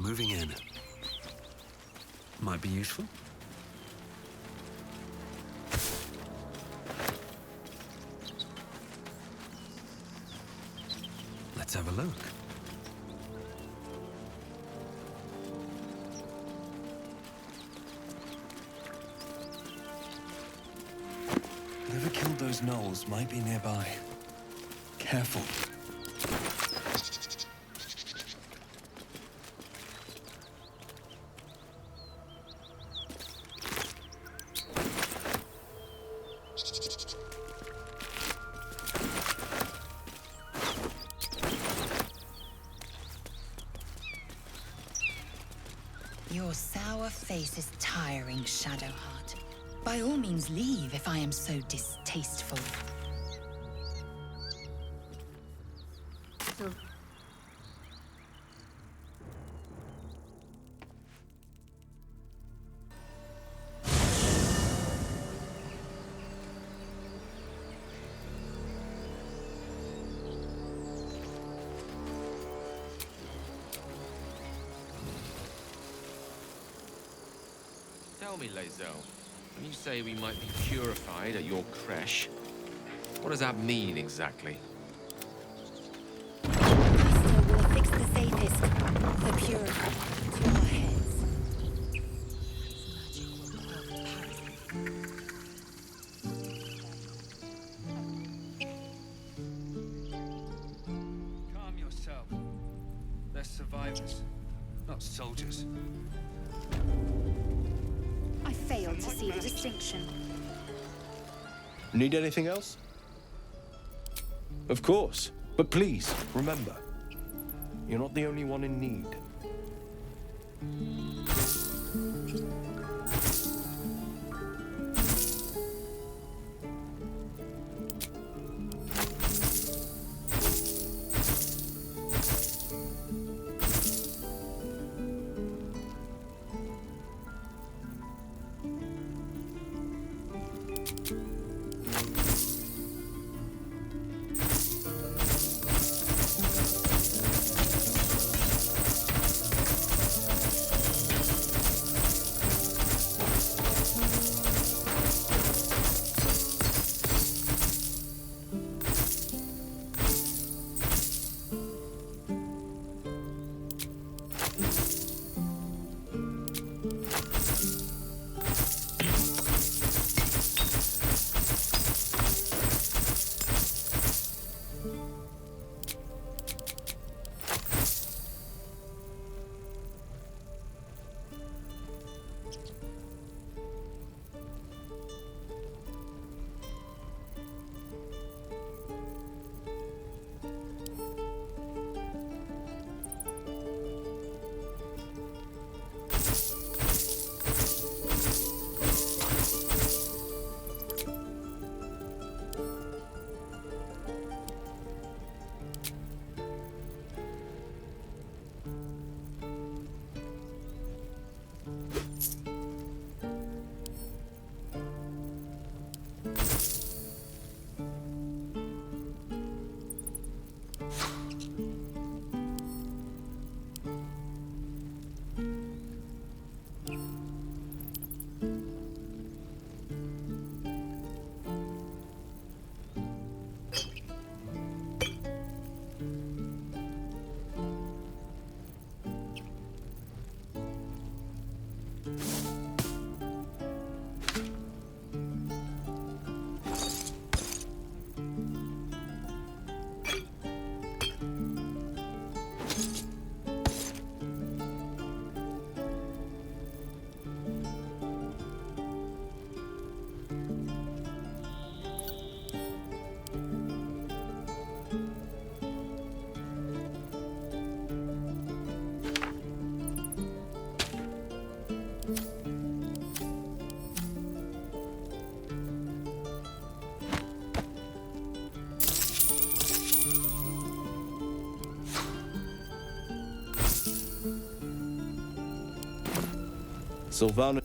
moving in. Might be useful. Let's have a look. Whoever killed those gnolls might be nearby. Careful. Your sour face is tiring, Shadowheart. By all means leave if I am so distasteful. Tell me, Lae'zel, when you say we might be purified at your creche, what does that mean exactly? Master will fix the safest, the purifier, to our heads. Magic will Calm yourself. They're survivors, not soldiers. I failed to see the distinction. Need anything else? Of course. But please, remember, you're not the only one in need. Sylvana.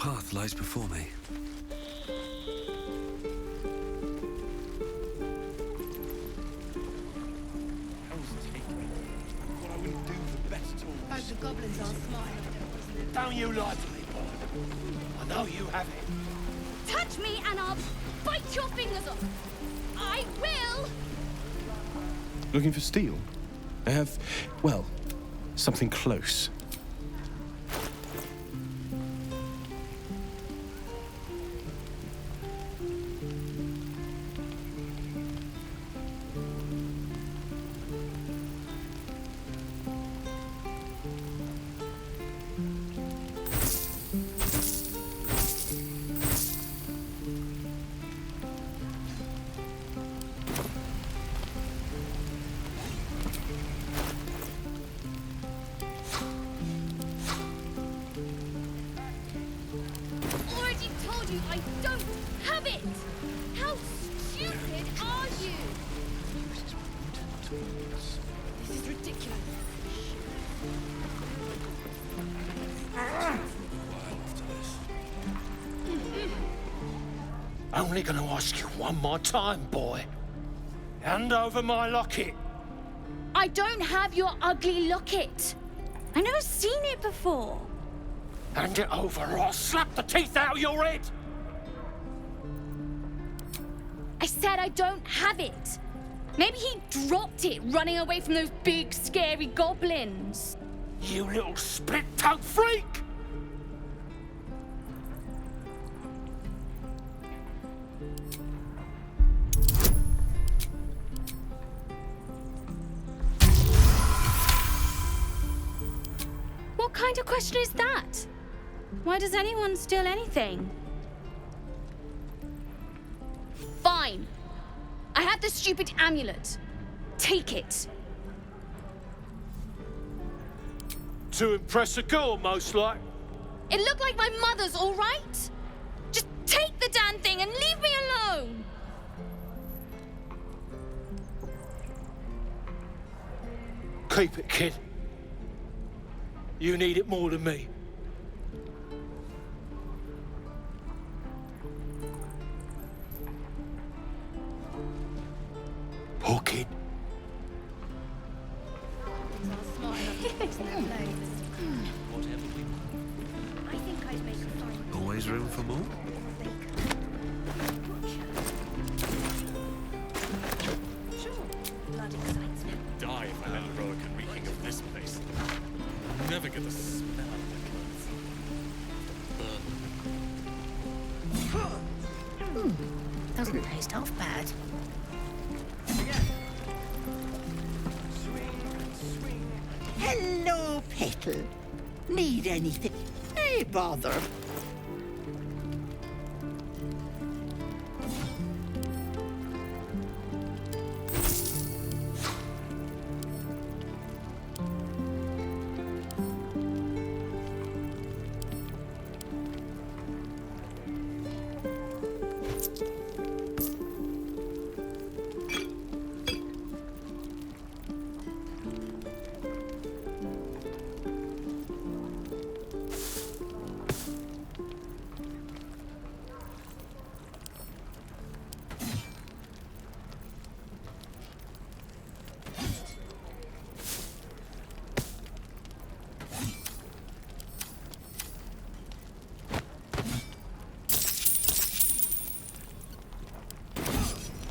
path lies before me. What I wouldn't do for best tools. Hope the goblins are smart enough. Don't you lie to me, boy. I know you have it. Touch me and I'll bite your fingers off. I will! Looking for steel? I have, well, something close. Already told you I don't have it! How stupid are you? This is ridiculous. Only gonna ask you one more time, boy. Hand over my locket. I don't have your ugly locket. I've never seen it before. Hand it over or I'll slap the teeth out of your head. I said I don't have it. Maybe he dropped it running away from those big, scary goblins. You little split-tongued freak! What kind of question is that? Why does anyone steal anything? Fine. I have the stupid amulet. Take it. To impress a girl, most like. It looked like my mother's, all right? Just take the damn thing and leave me alone. Keep it, kid. You need it more than me. Poor kid. Always room for more? Die if I let Roican reeking of this place. Never get the smell of the Doesn't taste half bad. Hello, Petal. Need anything? Hey, bother.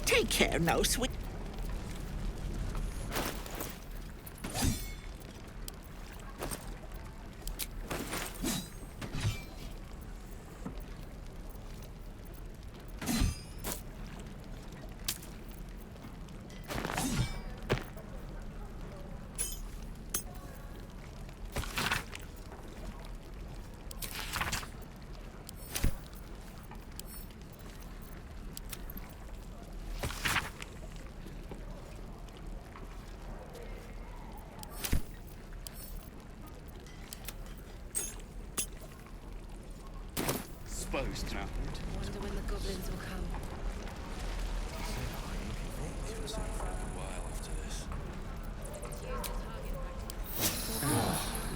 Take care now, sweet. supposed to. Wonder when the goblins will come.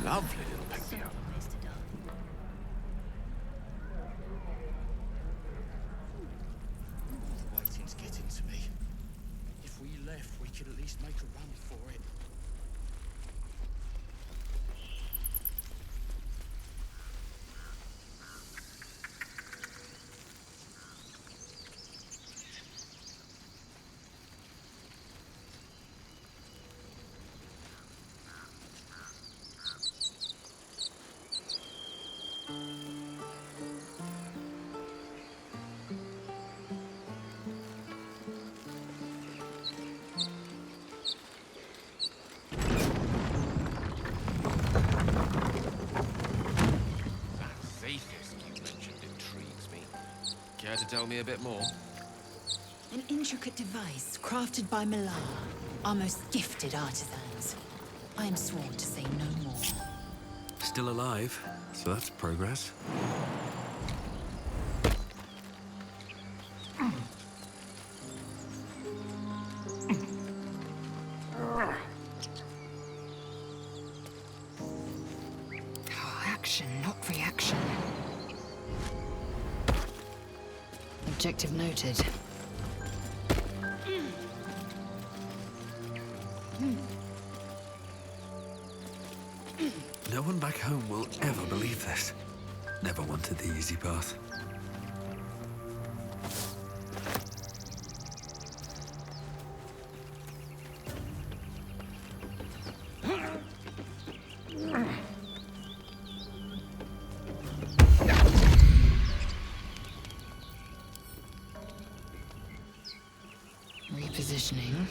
Lovely little picture. Care to tell me a bit more? An intricate device crafted by Millar, our most gifted artisans. I am sworn to say no more. Still alive, so that's progress. Action, not reaction. Objective noted. No one back home will ever believe this. Never wanted the easy path. Repositioning.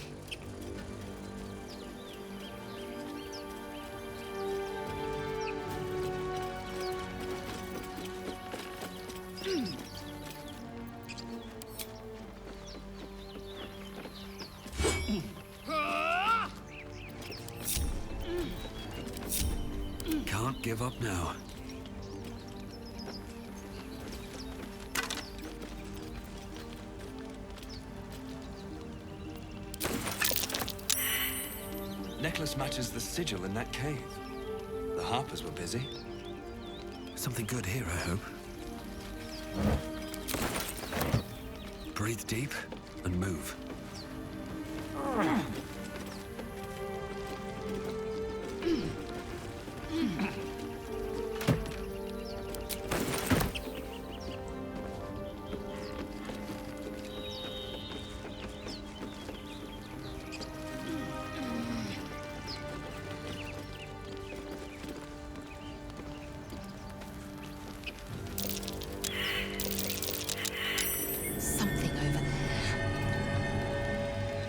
Can't give up now. Necklace matches the sigil in that cave. The Harpers were busy. Something good here, I hope. Breathe deep and move.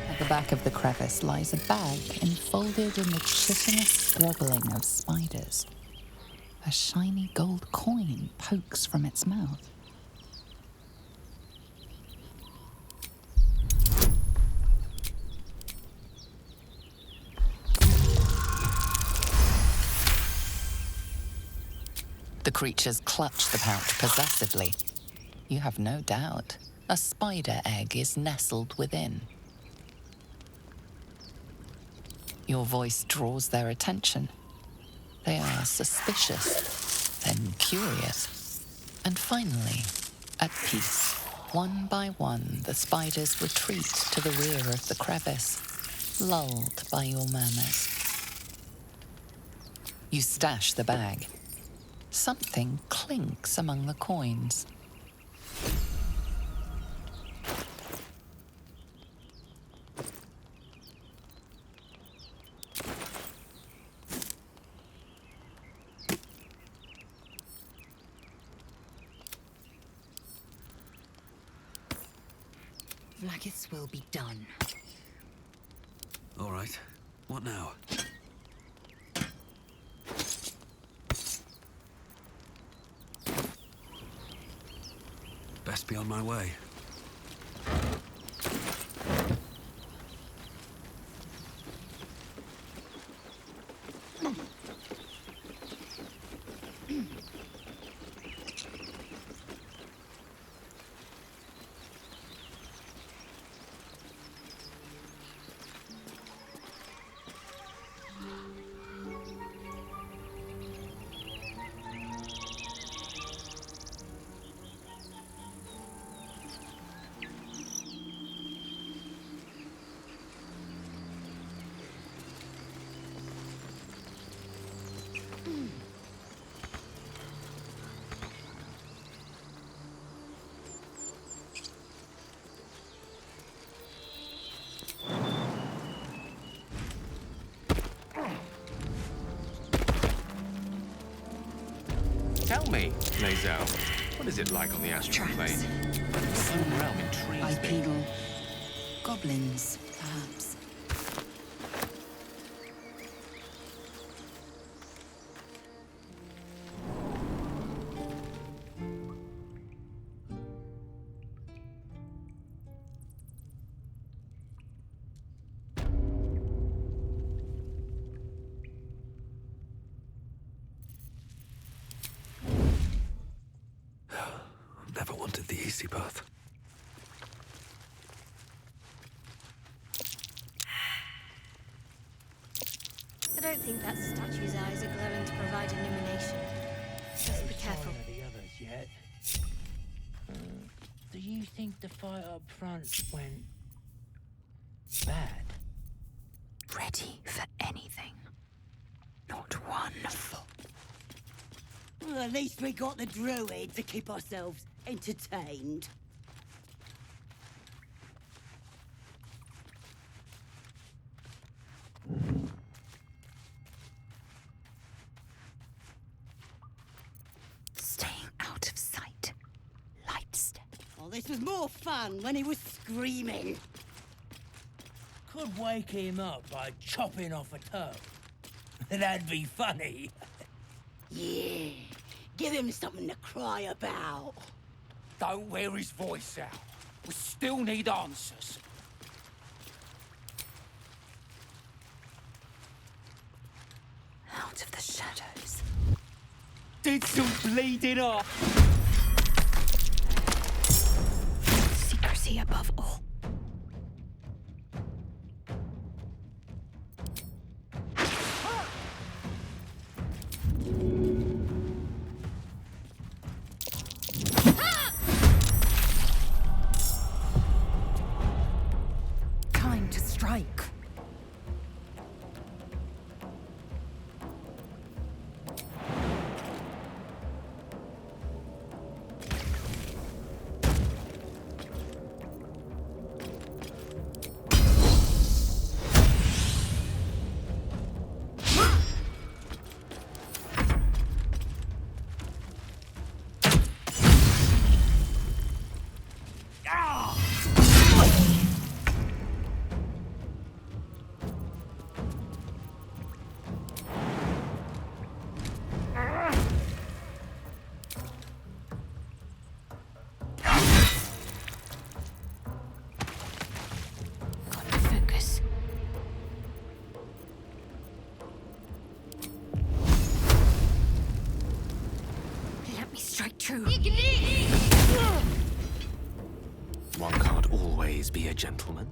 At the back of the crevice lies a bag enfolded in the chitinous squabbling of spiders. A shiny gold coin pokes from its mouth. The creatures clutch the pouch possessively. You have no doubt a spider egg is nestled within. Your voice draws their attention. They are suspicious, then curious, and finally, at peace. One by one, the spiders retreat to the rear of the crevice, lulled by your murmurs. You stash the bag. Something clinks among the coins. Blackest will be done. All right. What now? Best be on my way. Tell me, Lazel, what is it like on the astral plane? The home realm intrigues me. Bipedal. Goblins, perhaps. Never wanted the easy path. I don't think that statue's eyes are glowing to provide illumination. Just be careful. One of the others yet. Do you think the fight up front went bad? Ready for anything. Not one thought. Well, at least we got the druid to keep ourselves entertained. Staying out of sight. Light step. Oh, this was more fun when he was screaming. Could wake him up by chopping off a toe. That'd be funny. Yeah. Give him something to cry about. Don't wear his voice out. We still need answers. Out of the shadows. Did some bleeding off. Secrecy above all. Time to strike. Focus. Let me strike true. One can't always be a gentleman.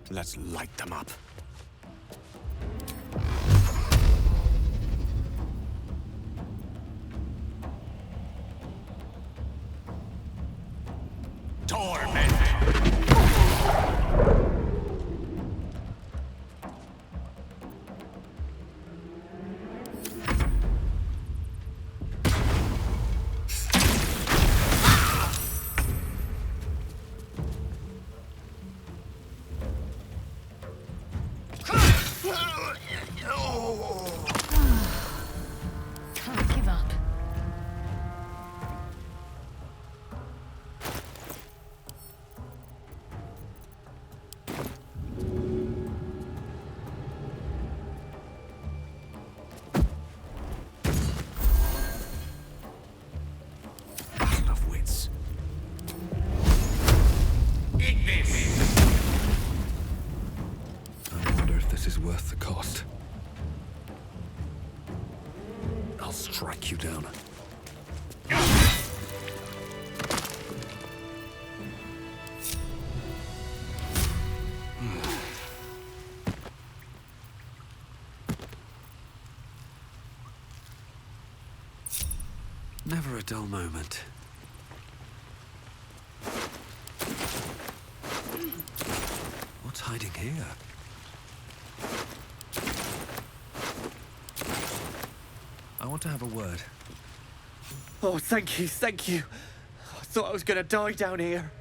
Let's light them up. Torment! Can't give up. Battle of wits. I wonder if this is worth the cost. I'll strike you down. Never a dull moment. What's hiding here? I want to have a word. Oh, thank you, thank you. I thought I was gonna die down here.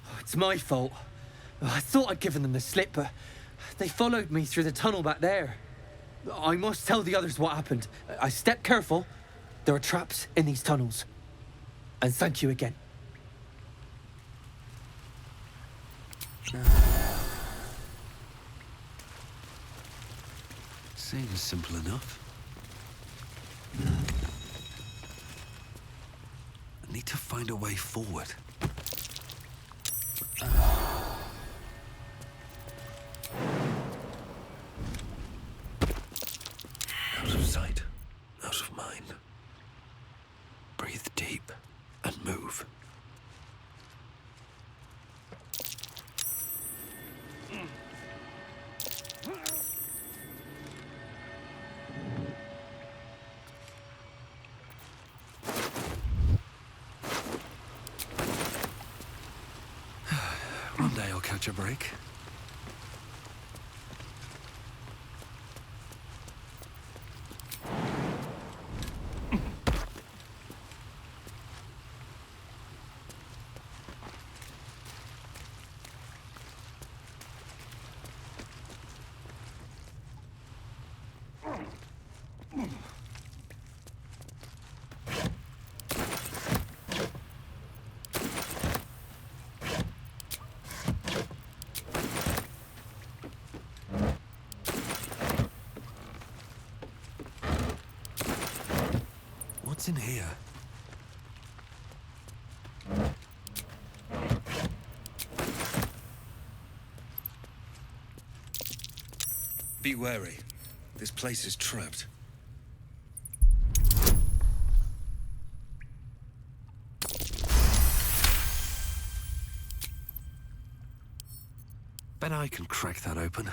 Oh, it's my fault. I thought I'd given them the slip, but they followed me through the tunnel back there. I must tell the others what happened. I stepped careful. There are traps in these tunnels. And thank you again. Seems simple enough. I need to find a way forward. One day I'll catch a break. What's in here? Be wary. This place is trapped. Bet I can crack that open.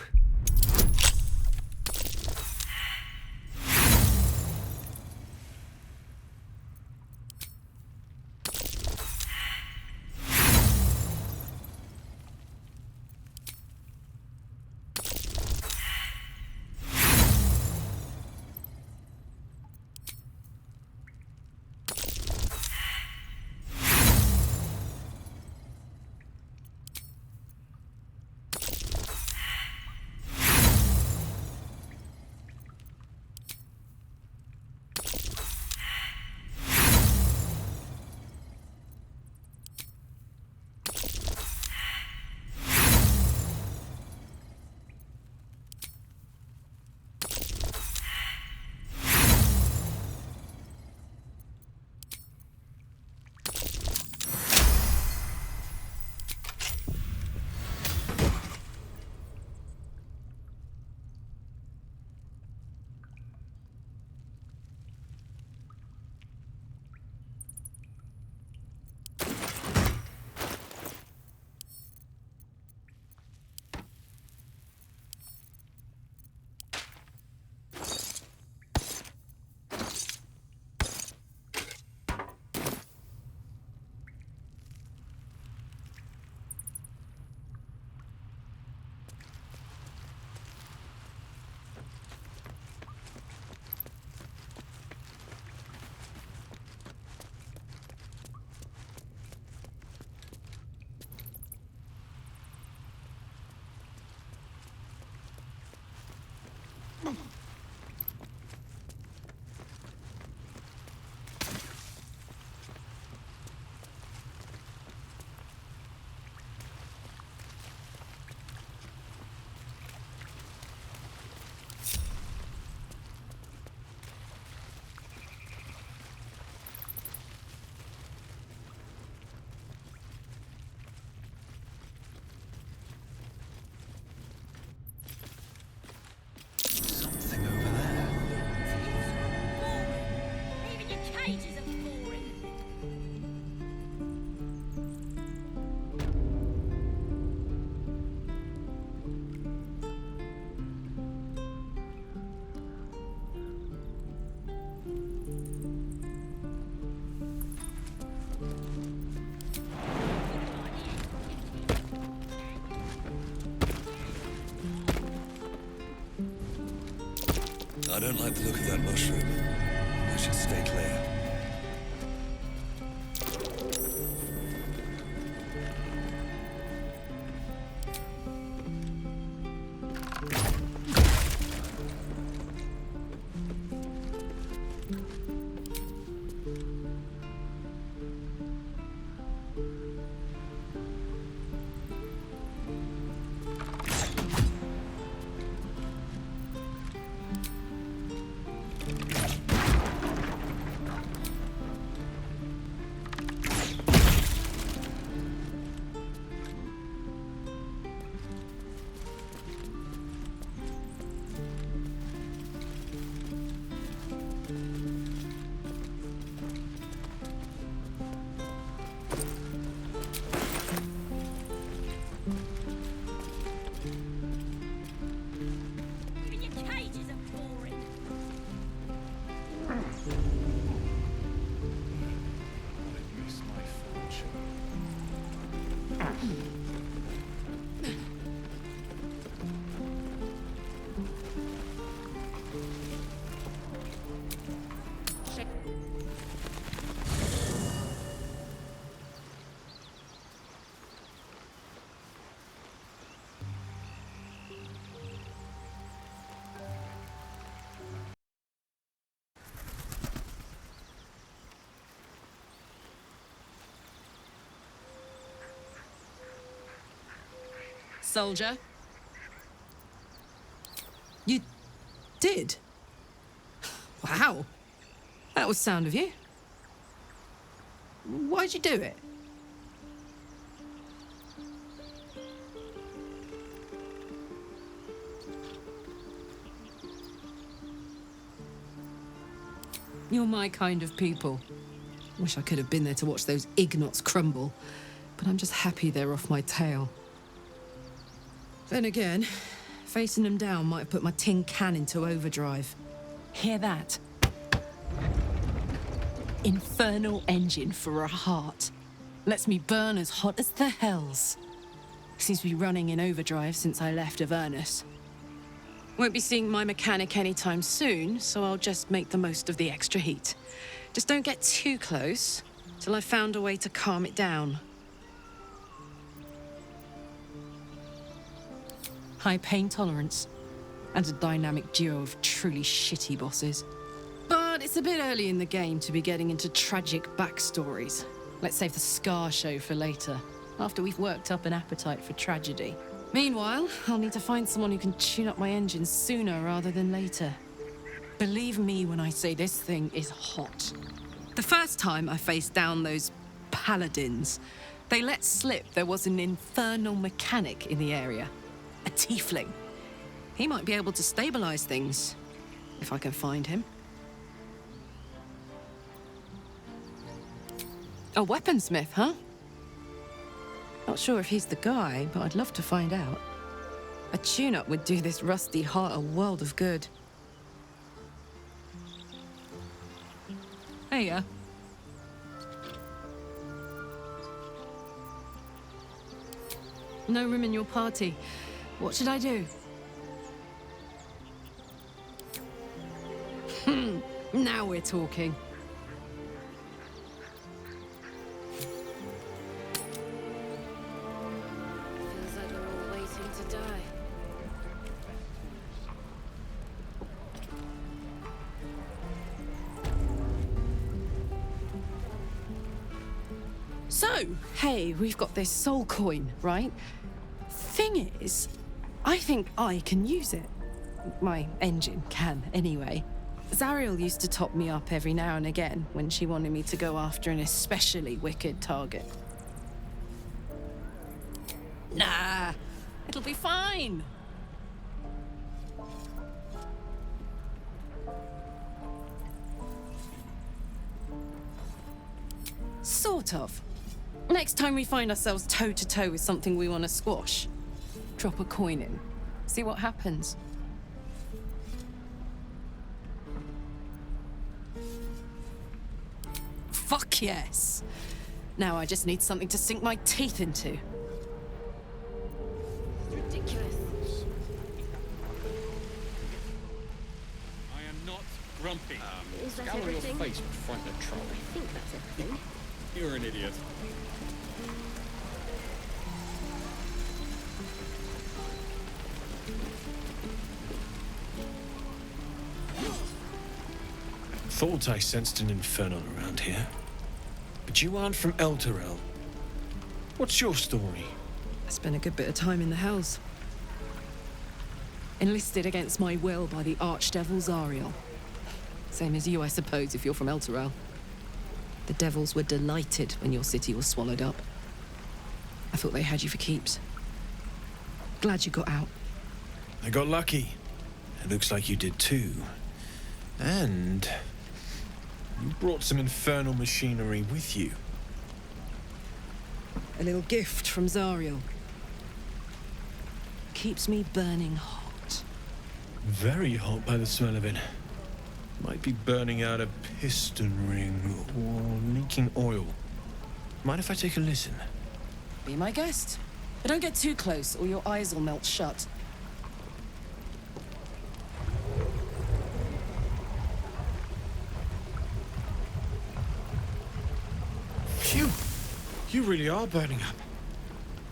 I don't like the look of that mushroom. I should stay clear. soldier. You did? Wow. That was sound of you. Why'd you do it? You're my kind of people. Wish I could have been there to watch those ignots crumble, but I'm just happy they're off my tail. Then again, facing them down might have put my tin can into overdrive. Hear that? Infernal engine for a heart. Lets me burn as hot as the hells. Seems to be running in overdrive since I left Avernus. Won't be seeing my mechanic anytime soon, so I'll just make the most of the extra heat. Just don't get too close till I've found a way to calm it down. High pain tolerance, and a dynamic duo of truly shitty bosses. But it's a bit early in the game to be getting into tragic backstories. Let's save the Scar show for later, after we've worked up an appetite for tragedy. Meanwhile, I'll need to find someone who can tune up my engine sooner rather than later. Believe me when I say this thing is hot. The first time I faced down those paladins, they let slip there was an infernal mechanic in the area. A tiefling. He might be able to stabilize things, if I can find him. A weaponsmith, huh? Not sure if he's the guy, but I'd love to find out. A tune-up would do this rusty heart a world of good. Heya. No room in your party. What should I do? Now we're talking. Feels like we're all waiting to die. So, hey, we've got this soul coin, right? Thing is, I think I can use it. My engine can, anyway. Zariel used to top me up every now and again when she wanted me to go after an especially wicked target. Nah, it'll be fine. Sort of. Next time we find ourselves toe-to-toe with something we want to squash, drop a coin in. See what happens. Fuck yes! Now I just need something to sink my teeth into. Ridiculous. I am not grumpy. Is that Scowl on your everything? face would frighten a troll. I think that's everything. You're an idiot. Thought I sensed an infernal around here. But you aren't from Elturel. What's your story? I spent a good bit of time in the Hells. Enlisted against my will by the Archdevil Zariel. Same as you, I suppose, if you're from Elturel. The devils were delighted when your city was swallowed up. I thought they had you for keeps. Glad you got out. I got lucky. It looks like you did too. And you brought some infernal machinery with you. A little gift from Zariel. Keeps me burning hot. Very hot by the smell of it. Might be burning out a piston ring or leaking oil. Mind if I take a listen? Be my guest. But don't get too close or your eyes will melt shut. Phew! You really are burning up.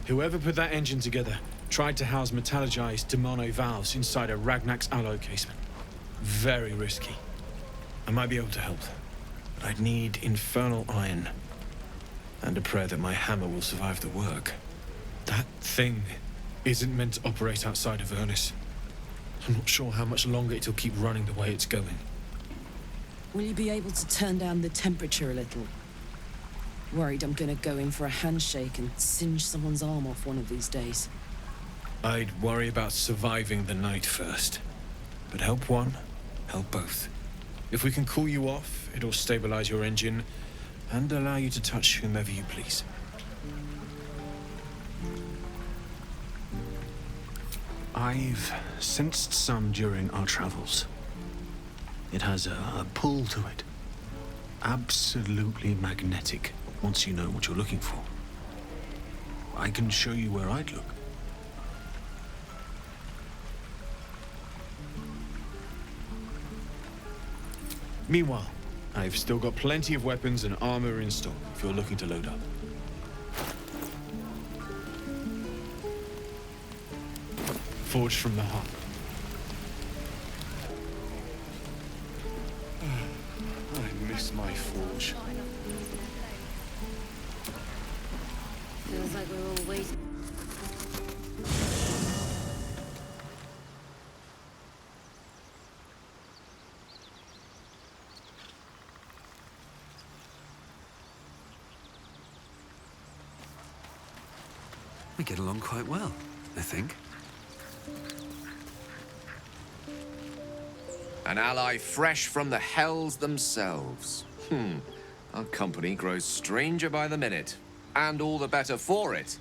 Whoever put that engine together tried to house metallurgized Demono valves inside a Ragnak's alloy casement. Very risky. I might be able to help, but I'd need infernal iron. And a prayer that my hammer will survive the work. That thing isn't meant to operate outside of Ernest. I'm not sure how much longer it'll keep running the way it's going. Will you be able to turn down the temperature a little? Worried I'm gonna go in for a handshake and singe someone's arm off one of these days. I'd worry about surviving the night first. But help one, help both. If we can cool you off, it'll stabilize your engine and allow you to touch whomever you please. I've sensed some during our travels. It has a pull to it. Absolutely magnetic, once you know what you're looking for. I can show you where I'd look. Meanwhile, I've still got plenty of weapons and armor in stock if you're looking to load up. Forged from the heart. I miss my forge. Feels like we're all waiting. We get along quite well, I think. An ally fresh from the hells themselves. Our company grows stranger by the minute, and all the better for it.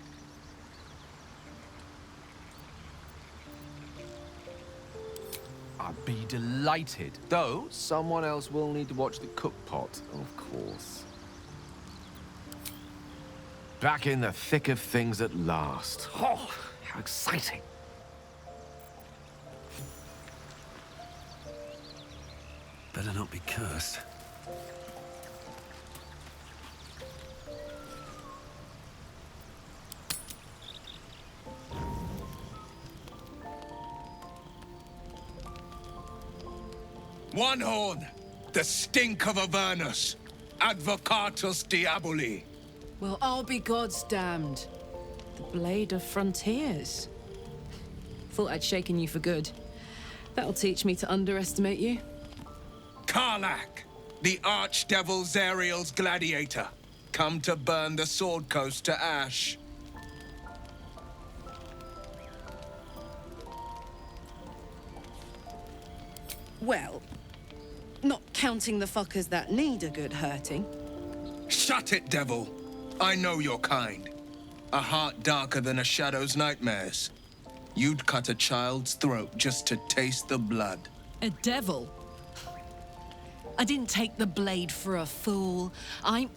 I'd be delighted, though someone else will need to watch the cookpot, of course. Back in the thick of things at last. Oh, how exciting. Better not be cursed. One horn, the stink of Avernus, Advocatus Diaboli. Well, I'll be God's damned. The Blade of Frontiers. Thought I'd shaken you for good. That'll teach me to underestimate you. Karlach, the Archdevil Zariel's gladiator, come to burn the Sword Coast to ash. Well, not counting the fuckers that need a good hurting. Shut it, devil. I know your kind. A heart darker than a shadow's nightmares. You'd cut a child's throat just to taste the blood. A devil? I didn't take the blade for a fool. I'm...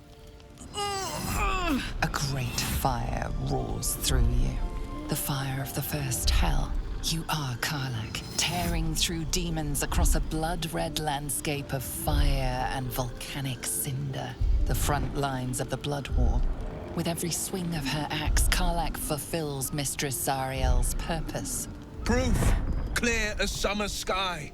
A great fire roars through you. The fire of the first hell. You are Karlach, tearing through demons across a blood-red landscape of fire and volcanic cinder. The front lines of the Blood War. With every swing of her axe, Karlach fulfills Mistress Zariel's purpose. Proof, clear as summer sky.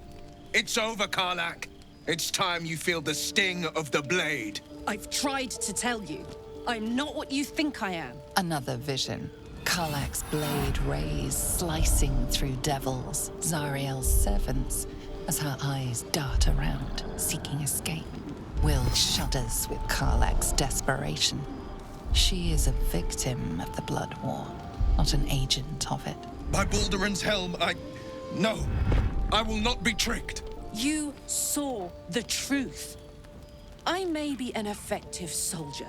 It's over, Karlach. It's time you feel the sting of the blade. I've tried to tell you. I'm not what you think I am. Another vision. Karlach's blade rays slicing through devils, Zariel's servants, as her eyes dart around, seeking escape. Will shudders with Karlach's desperation. She is a victim of the Blood War, not an agent of it. By Balduran's helm, No, I will not be tricked. You saw the truth. I may be an effective soldier,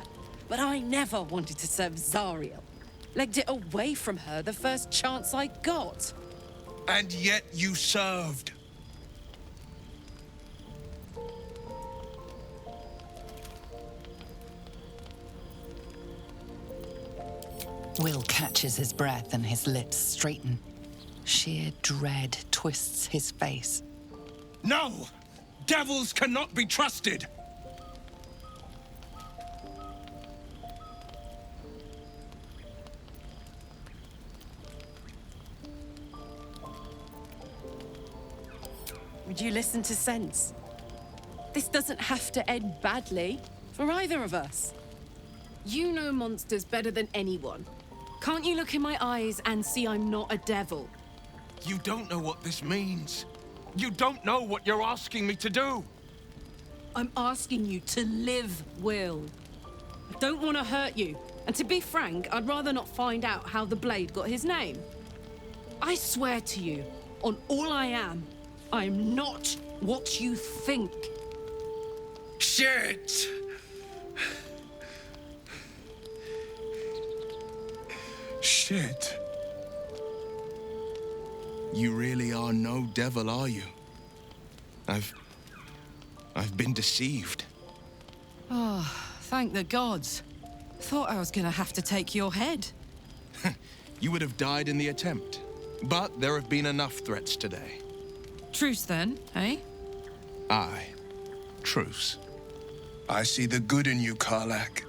but I never wanted to serve Zariel. Legged it away from her the first chance I got. And yet you served. Will catches his breath and his lips straighten. Sheer dread twists his face. No! Devils cannot be trusted! Would you listen to sense? This doesn't have to end badly for either of us. You know monsters better than anyone. Can't you look in my eyes and see I'm not a devil? You don't know what this means. You don't know what you're asking me to do. I'm asking you to live, Will. I don't want to hurt you. And to be frank, I'd rather not find out how the blade got his name. I swear to you, on all I am not what you think. Shit! Shit. You really are no devil, are you? I've been deceived. Oh, thank the gods. Thought I was gonna have to take your head. You would have died in the attempt. But there have been enough threats today. Truce then, eh? Aye. Truce. I see the good in you, Karlach.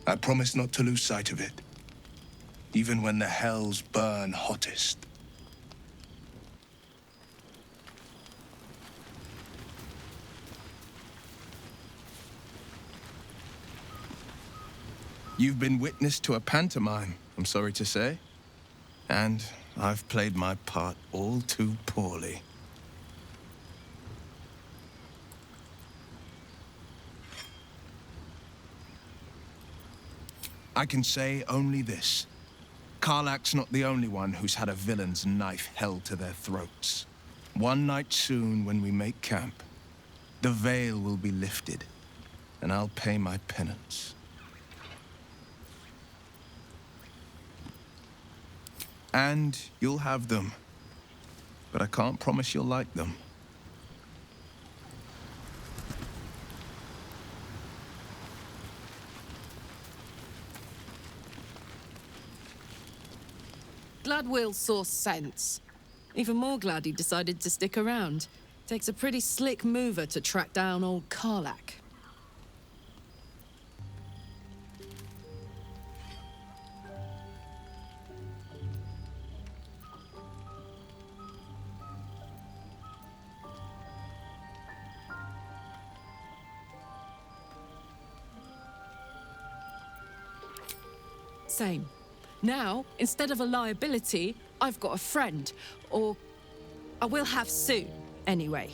I promise not to lose sight of it. Even when the hells burn hottest. You've been witness to a pantomime, I'm sorry to say. And I've played my part all too poorly. I can say only this. Karlach's not the only one who's had a villain's knife held to their throats. One night soon, when we make camp, the veil will be lifted, and I'll pay my penance. And you'll have them. But I can't promise you'll like them. Glad Will saw sense. Even more glad he decided to stick around. Takes a pretty slick mover to track down old Karlach. Same. Now, instead of a liability, I've got a friend. Or I will have soon, anyway.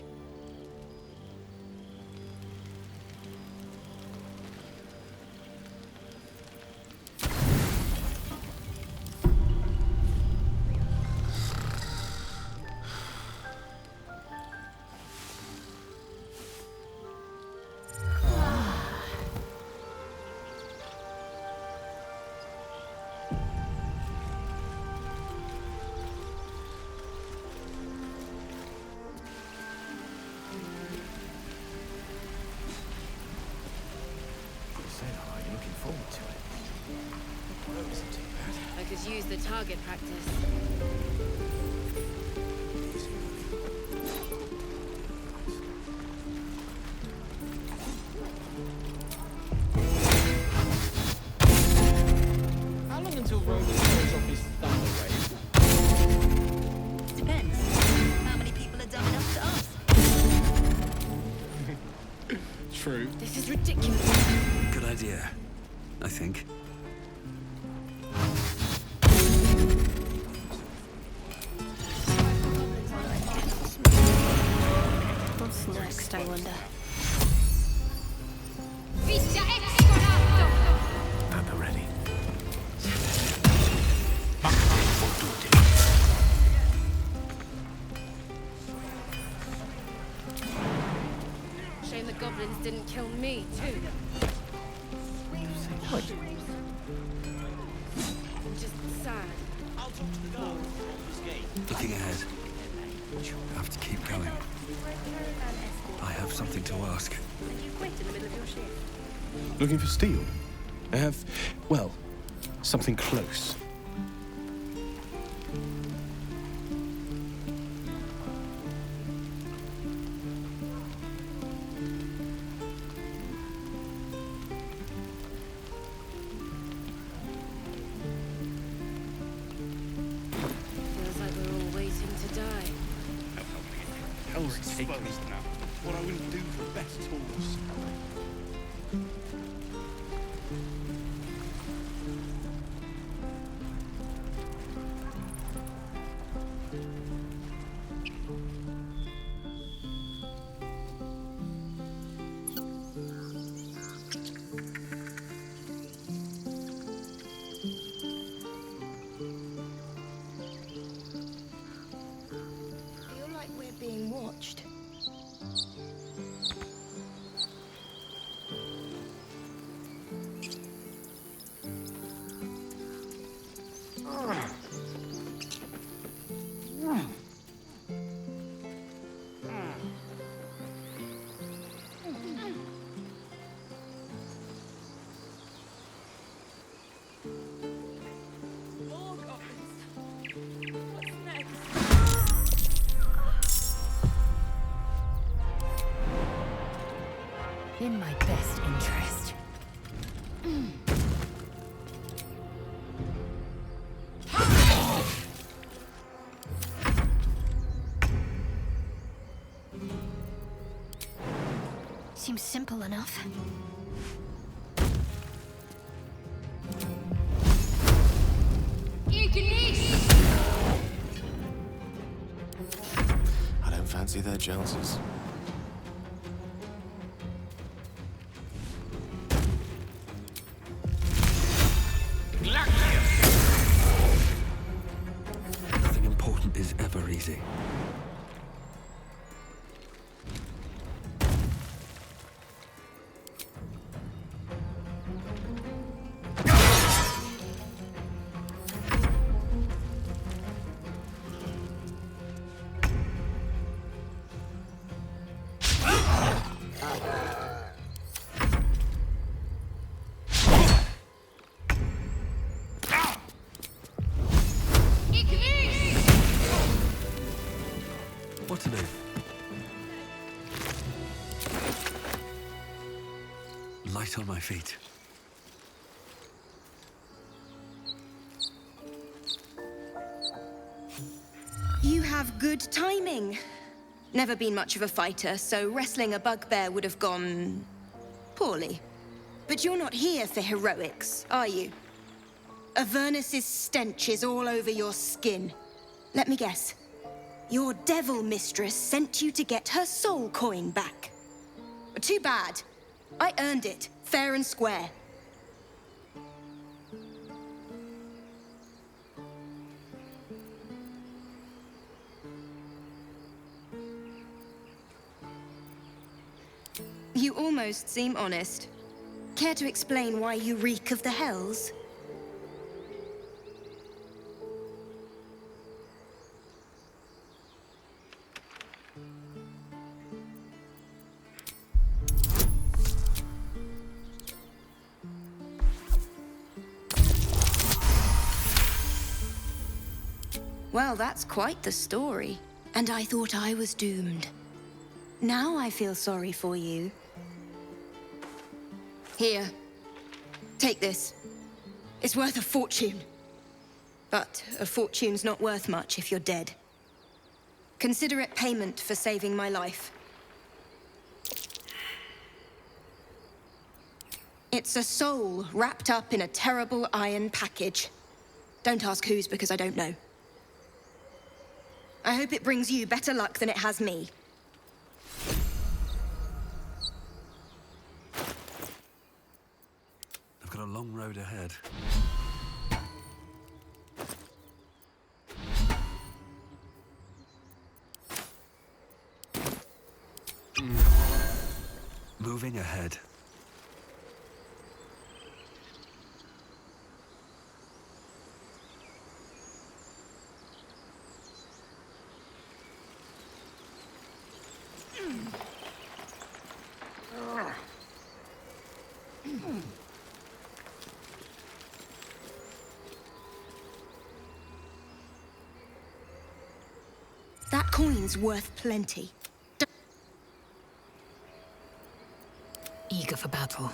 I could use the target practice. How long until Roman goes off his thunder wave? Depends. How many people are dumb enough to ask? True. This is ridiculous. Good idea, I think. What's next, I wonder? Papa ready. Shame the goblins didn't kill me, too. I'm just sad. Looking ahead. Have to keep going. I have something to ask. You quit in the middle of your shift. Looking for steel? I have, well, something close. Feels like we're all waiting to die. Hell's exposed now. What I wouldn't do for best tools. in my best interest. Seems simple enough. I don't fancy their chances. Nothing important is ever easy. What to do? Light on my feet. You have good timing. Never been much of a fighter, so wrestling a bugbear would have gone poorly. But you're not here for heroics, are you? Avernus's stench is all over your skin. Let me guess. Your devil mistress sent you to get her soul coin back. Too bad. I earned it, fair and square. You almost seem honest. Care to explain why you reek of the hells? Well, that's quite the story. And I thought I was doomed. Now I feel sorry for you. Here. Take this. It's worth a fortune. But a fortune's not worth much if you're dead. Consider it payment for saving my life. It's a soul wrapped up in a terrible iron package. Don't ask whose, because I don't know. I hope it brings you better luck than it has me. I've got a long road ahead. Moving ahead. That coin's worth plenty. Eager for battle.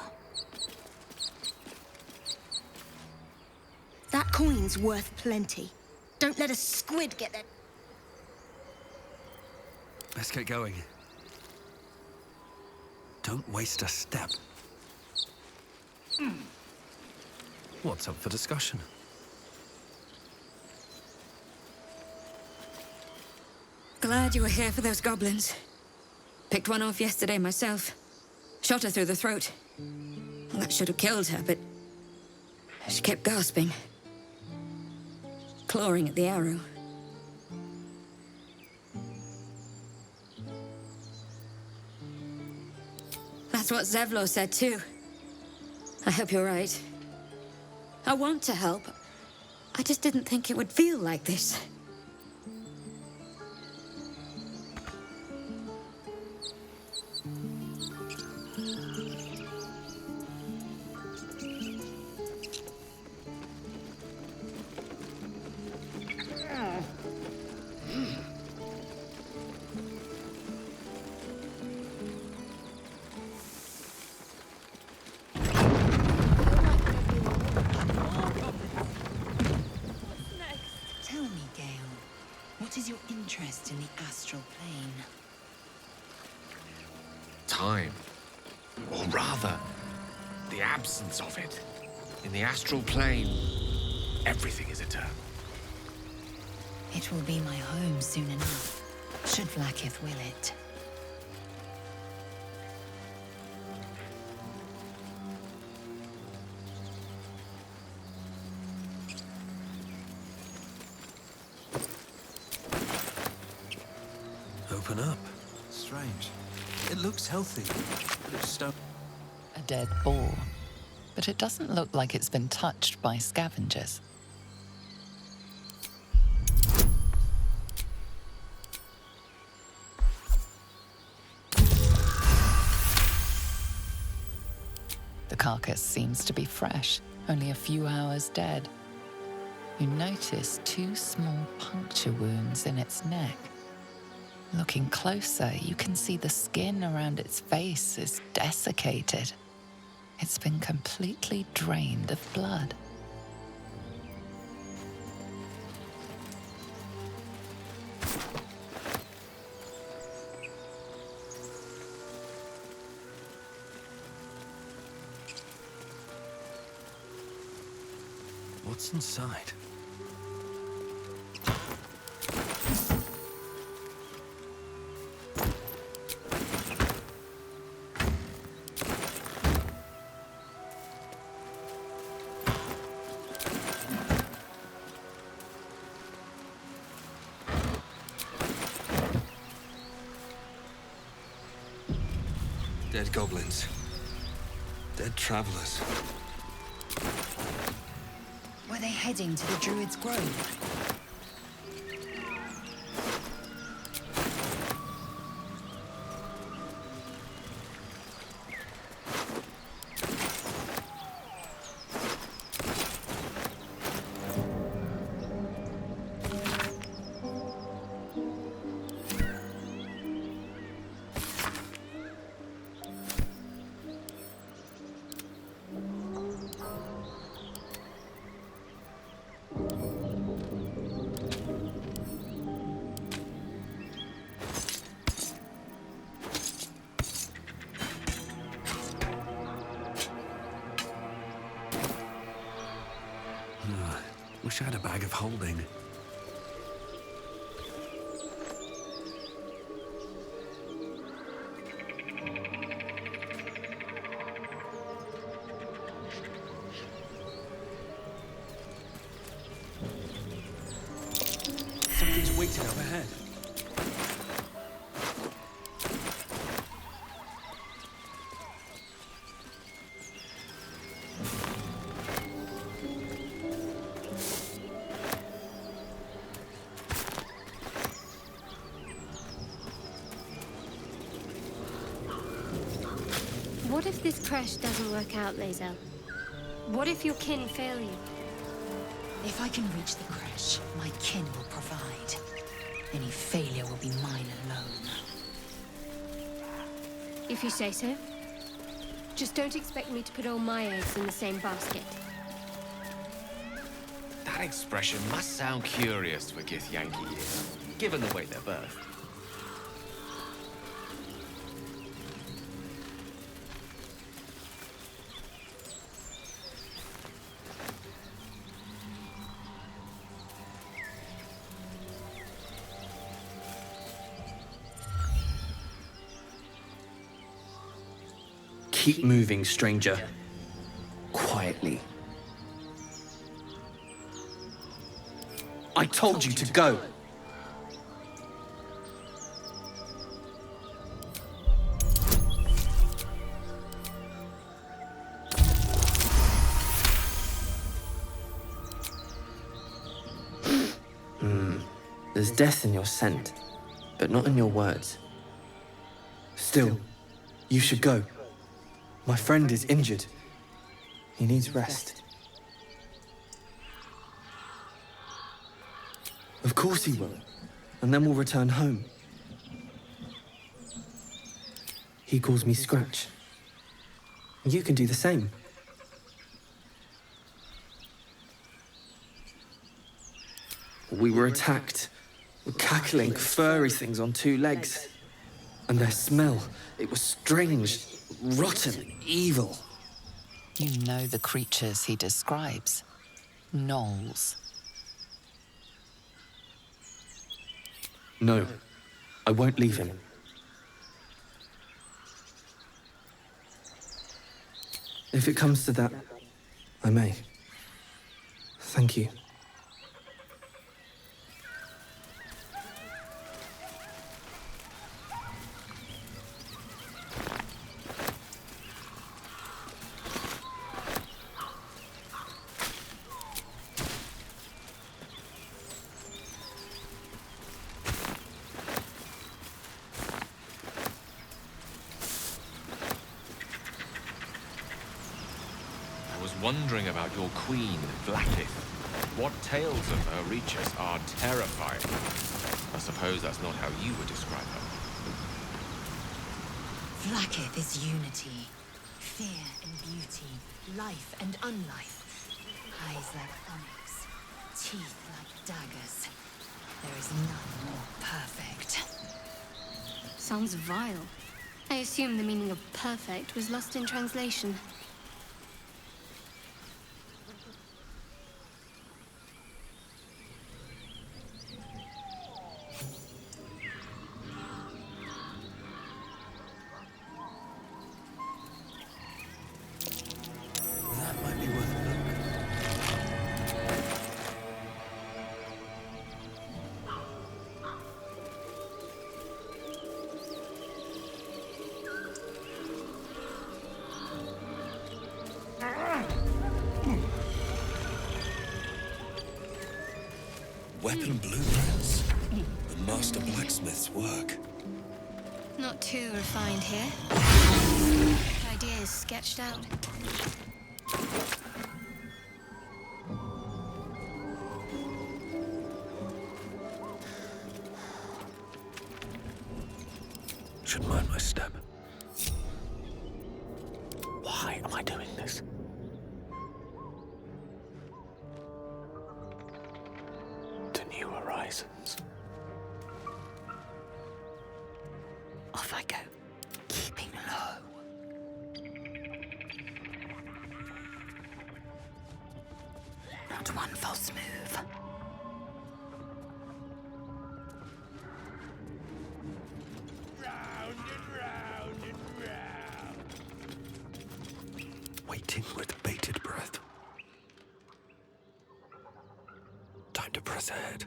That coin's worth plenty. Don't let a squid get that. Let's get going. Don't waste a step. What's up for discussion? Glad you were here for those goblins. Picked one off yesterday myself. Shot her through the throat. Well, that should have killed her, but she kept gasping. Clawing at the arrow. That's what Zevlor said too. I hope you're right. I want to help. I just didn't think it would feel like this. What is your interest in the astral plane? Time. Or rather, the absence of it. In the astral plane, everything is eternal. It will be my home soon enough, should Vlaakith will it. Open up. Strange. It looks healthy, but it's stone. A dead boar, but it doesn't look like it's been touched by scavengers. The carcass seems to be fresh, only a few hours dead. You notice 2 small puncture wounds in its neck. Looking closer, you can see the skin around its face is desiccated. It's been completely drained of blood. What's inside? Dead goblins. Dead travelers. Were they heading to the Druid's Grove? Wish I had a bag of holding. Something's waiting up ahead. What if this crash doesn't work out, Lae'zel? What if your kin fail you? If I can reach the crash, my kin will provide. Any failure will be mine alone. If you say so. Just don't expect me to put all my eggs in the same basket. That expression must sound curious for Githyanki here, given the way they're birthed. Keep moving, stranger. Quietly. I told you to go. There's death in your scent, but not in your words. Still, you should go. My friend is injured. He needs rest. Of course he will. And then we'll return home. He calls me Scratch. You can do the same. We were attacked Cackling, furry things on two legs. And their smell, it was strange, rotten, evil. You know the creatures he describes. Gnolls. No, I won't leave him. If it comes to that, I may. Thank you. Wondering about your queen, Blighted. What tales of her reaches are terrifying? I suppose that's not how you would describe her. Blighted is unity, fear and beauty, life and unlife. Eyes like onyx, teeth like daggers. There is none more perfect. Sounds vile. I assume the meaning of perfect was lost in translation. Weapon blueprints. The master blacksmith's work. Not too refined here. Ideas sketched out. Should mind my step. Why am I doing this? To new horizons. Off I go, keeping low. Not one false move. Round and round and round. Waiting with bated breath. Time to press ahead.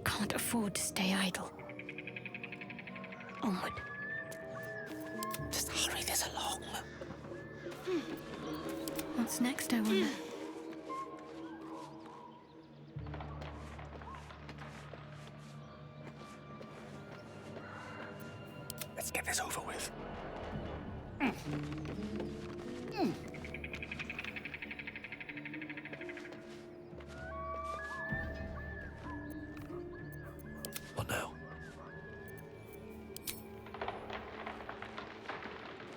Can't afford to stay idle. Onward. Just hurry this along. What's next, I wonder? Let's get this over with. What now?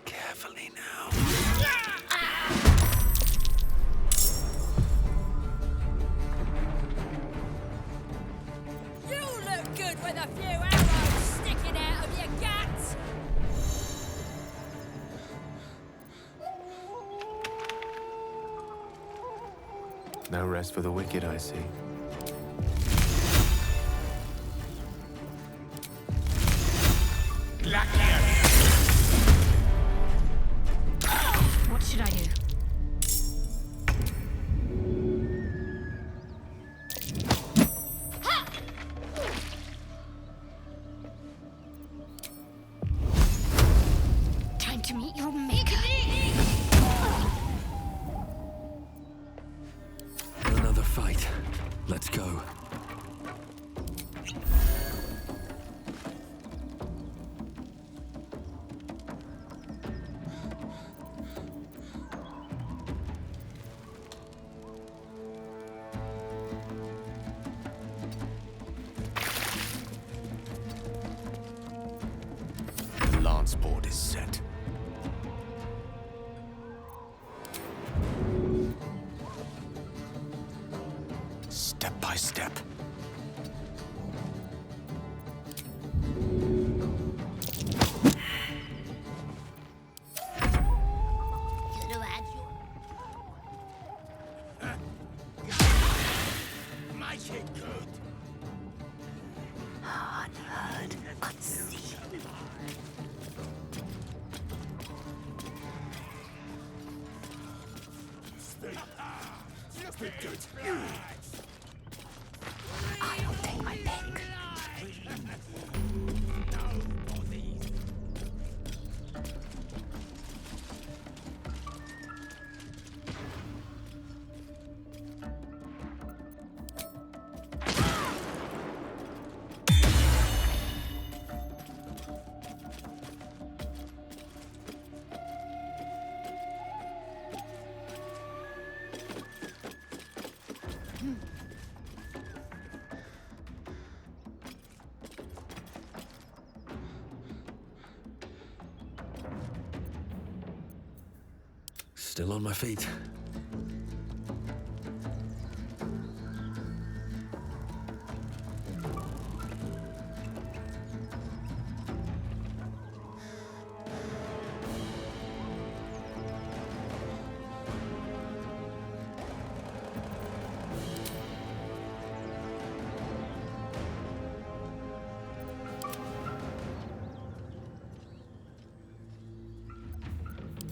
Carefully now. You look good with a few arrows sticking out of your guts! No rest for the wicked, I see. What should I do? Time to meet your maker. Another fight. dance board is set. Step by step. Unheard, unseen. I'll take my pick. Still on my feet.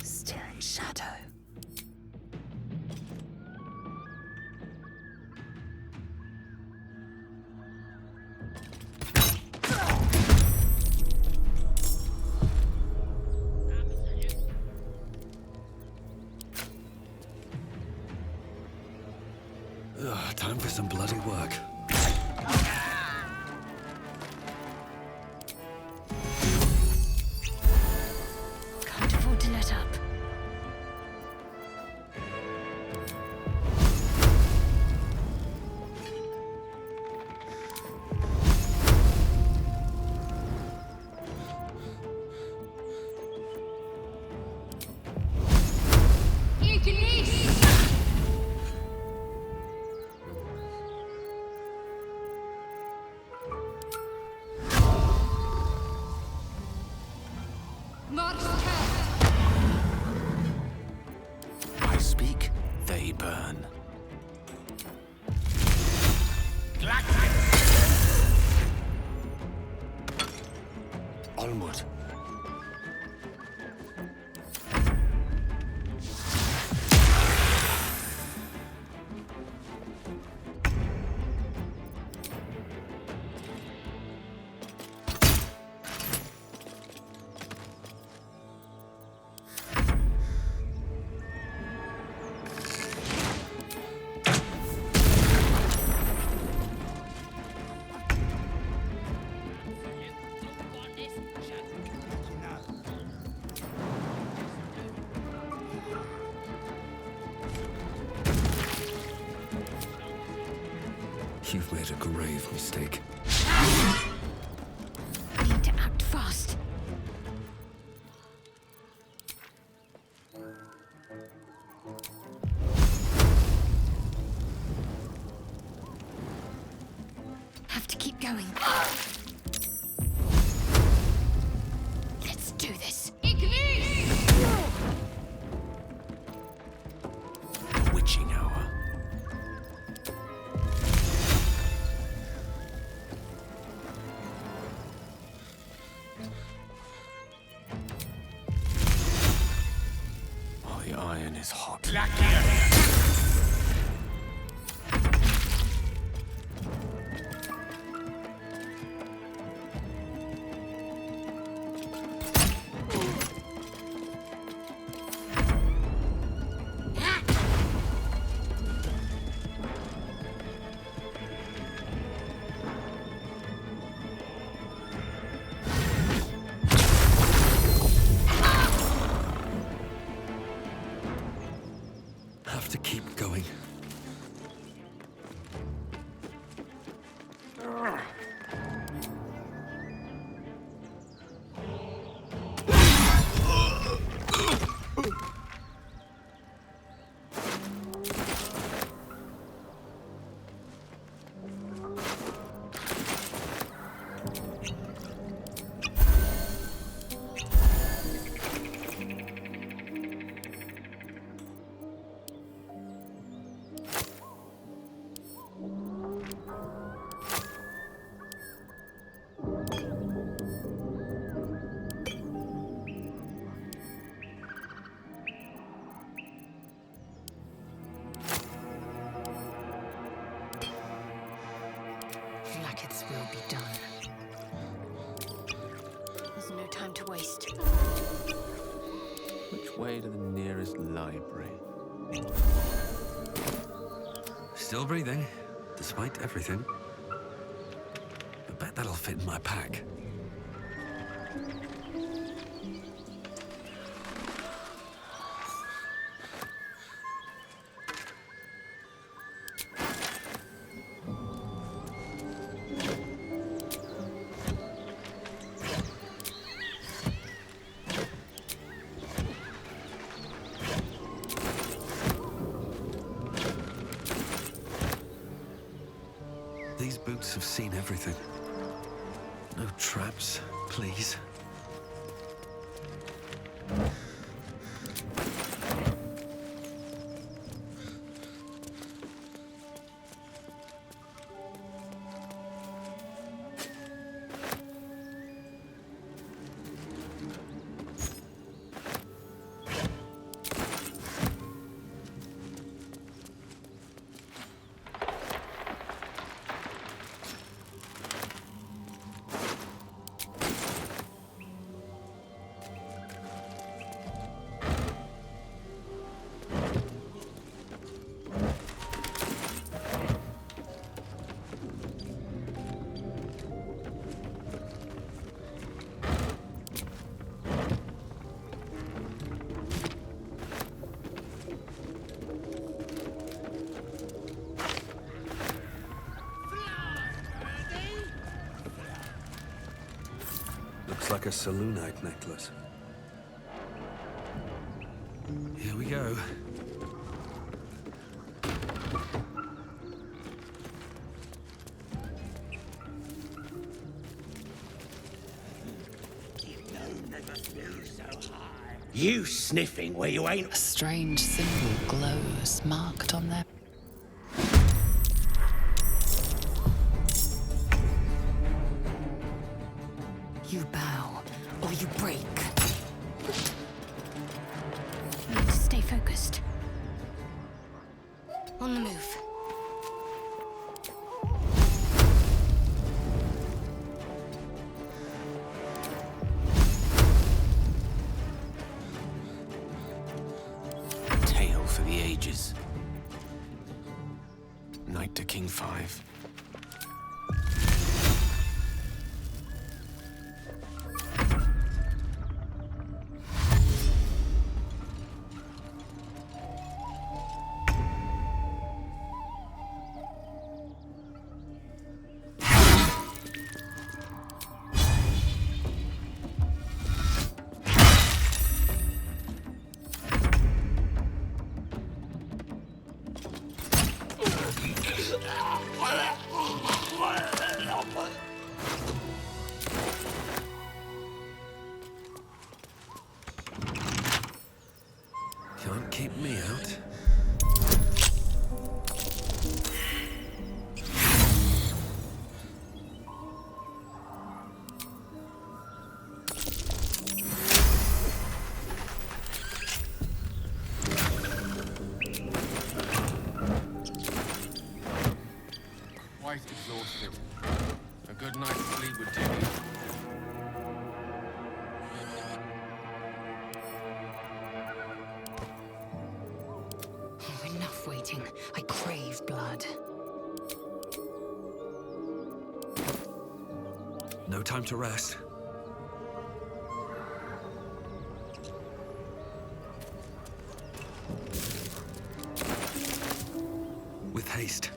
Still in shadow. Ugh, time for some bloody work. Can't afford to let up. I speak, they burn. Onward. You've made a grave mistake. Need to act fast. Have to keep going. Let's do this. The witching hour. Oh, the iron is hot. way to the nearest library. Still breathing, despite everything. I bet that'll fit in my pack. These boots have seen everything. No traps, please. Looks like a Saloonite necklace. Here we go. You sniffing where you ain't. A strange symbol glows, marked on their... You bow, or you break. Stay focused. On the move. Tale for the ages. Knight to King 5. Can't keep me out. Quite exhausted. A good night's sleep would do me. Enough waiting. I crave blood. No time to rest. With haste.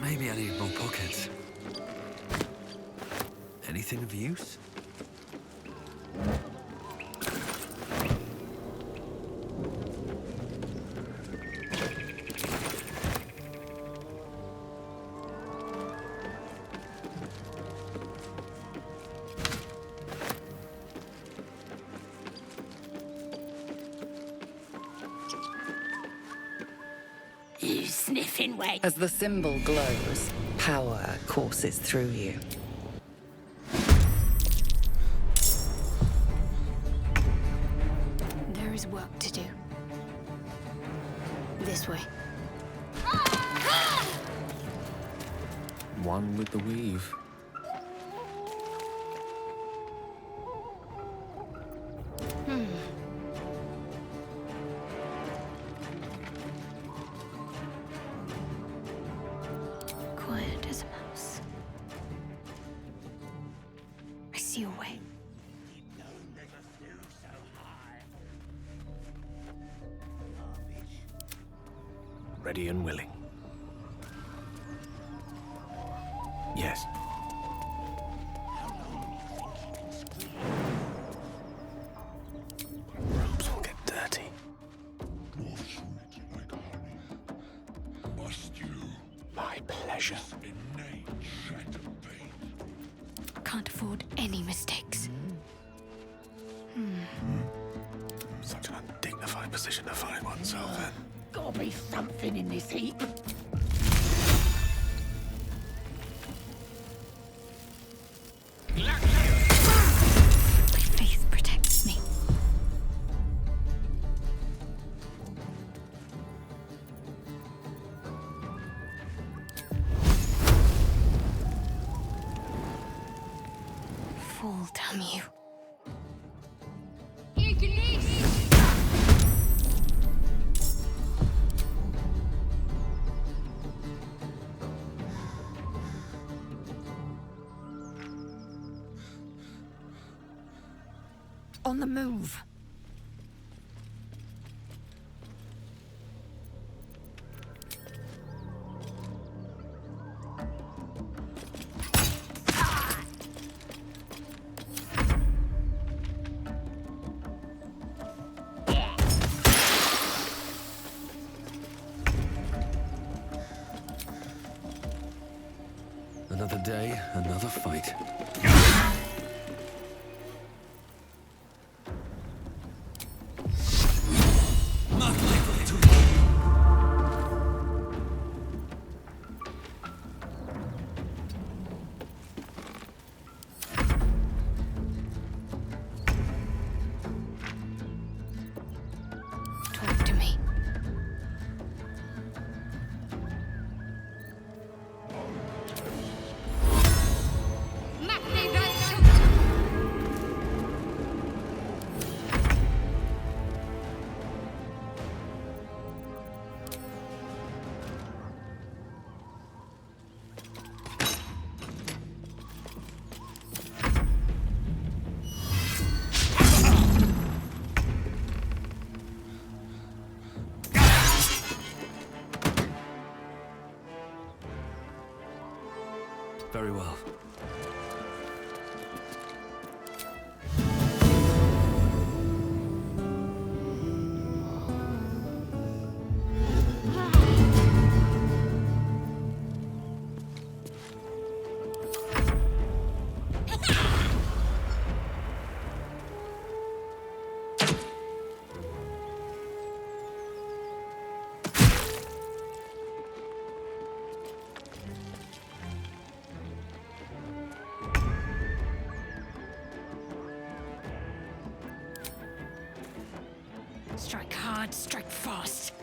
Maybe I need more pockets. Anything of use? You sniffing where... As the symbol glows, power courses through you. There is work to do. This way. one with the weave. Quiet as a mouse. I see a way. Ready and willing. Yes. Robes will get dirty. My pleasure. Can't afford any mistakes. Such an undignified position to find oneself in. Gotta be something in this heap. My faith protects me. Fall, damn you. On the move. Another day, another fight. Talk to me. Very well. Strike hard, strike fast.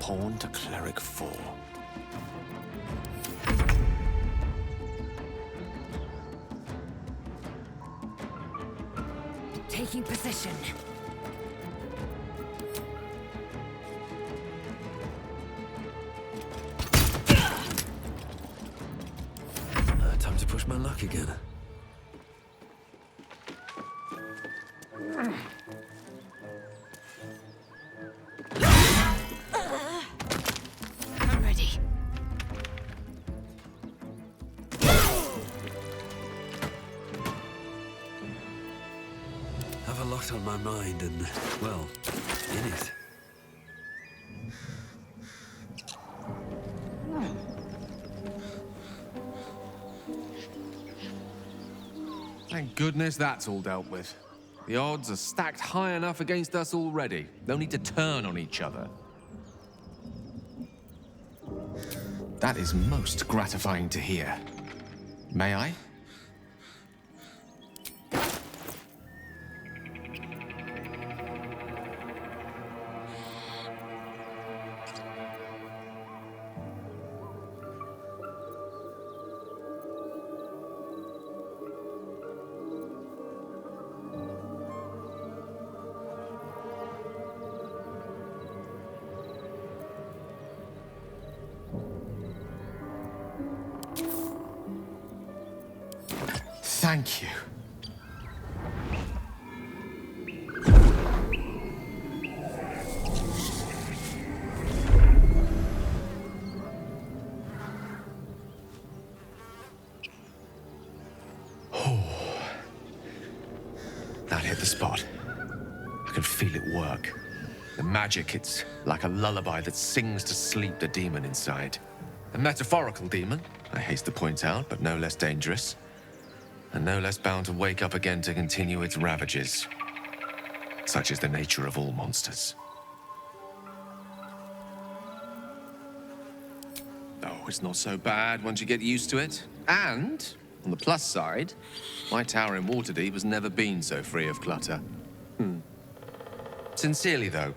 Pawn to cleric 4. Taking position. Time to push my luck again. I'm ready. Have a lot on my mind and, well, in it. Thank goodness that's all dealt with. The odds are stacked high enough against us already. They'll need to turn on each other. That is most gratifying to hear. May I? Thank you. That hit the spot. I can feel it work. The magic, it's like a lullaby that sings to sleep the demon inside. A metaphorical demon, I haste to point out, but no less dangerous. And no less bound to wake up again to continue its ravages. Such is the nature of all monsters. Oh, it's not so bad once you get used to it. And, on the plus side, my tower in Waterdeep has never been so free of clutter. Sincerely, though,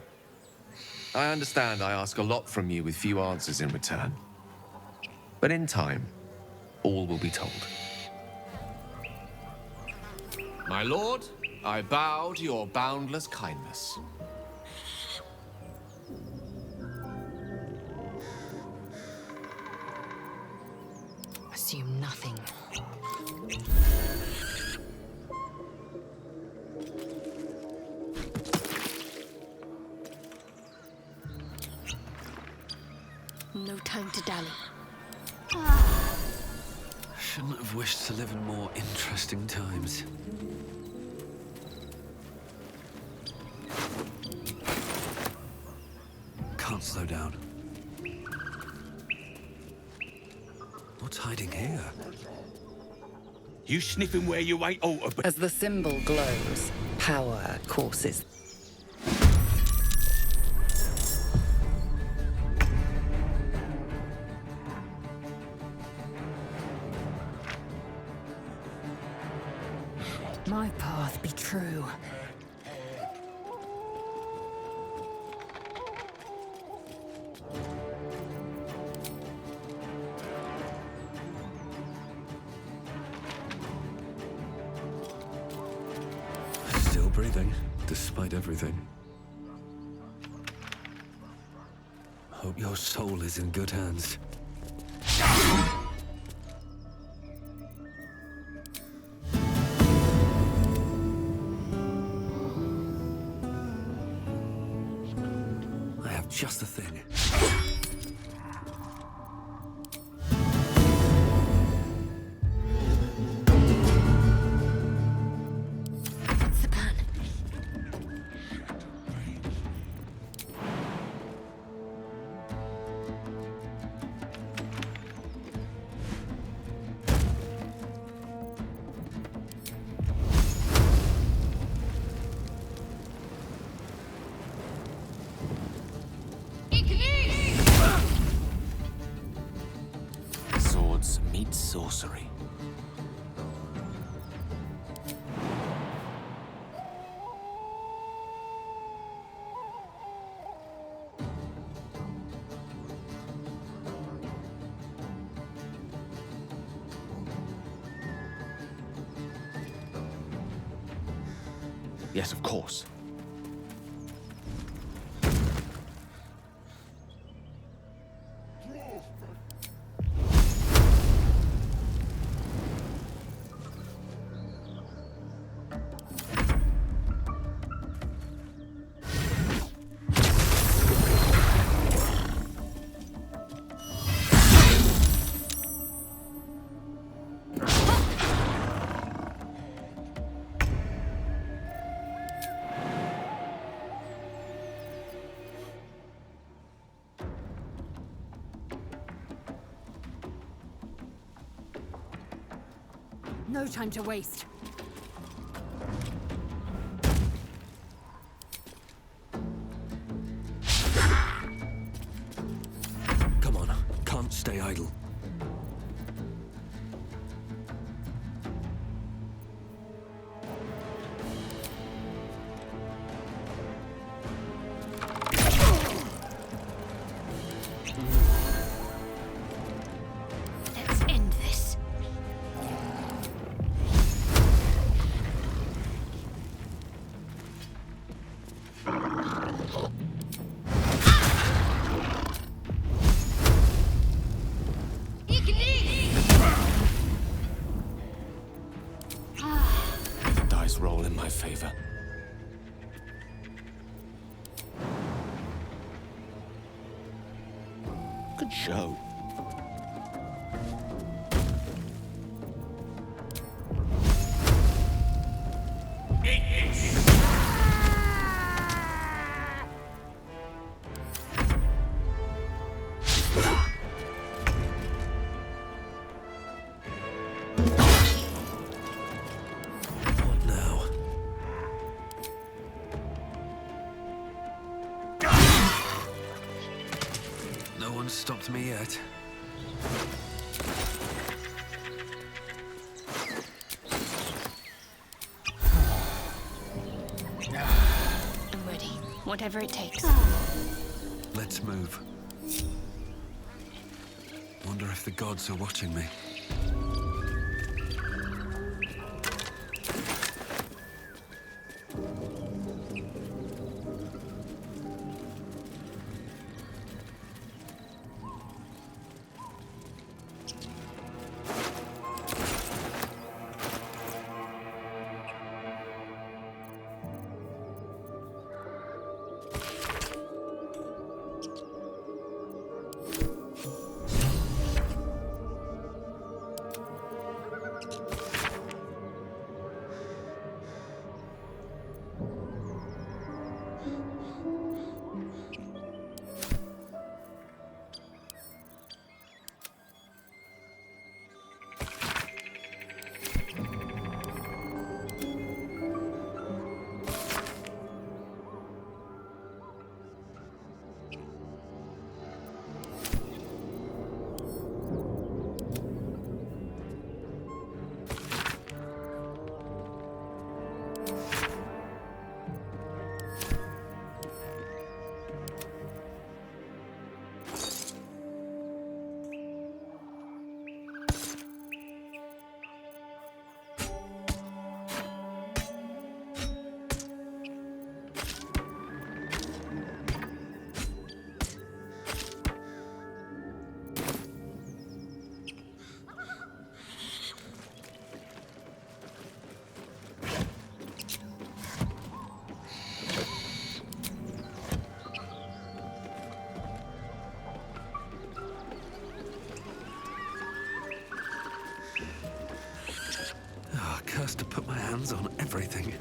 I understand I ask a lot from you with few answers in return. But in time, all will be told. My lord, I bow to your boundless kindness. Assume nothing. No time to dally. Shouldn't have wished to live in more interesting times. Can't slow down. What's hiding here? You sniffing where you ain't oughta be. As the symbol glows, power courses. My path be true. Still breathing, despite everything. Hope your soul is in good hands. I have just the thing. What's the plan? Swords meet sorcery. Yes, of course. No time to waste. stay idle. Let's end this. The dice roll in my favor. Good show. What now? No one's stopped me yet. I'm ready. Whatever it takes. Let's move. Wonder if the gods are watching me. Cursed to put my hands on everything.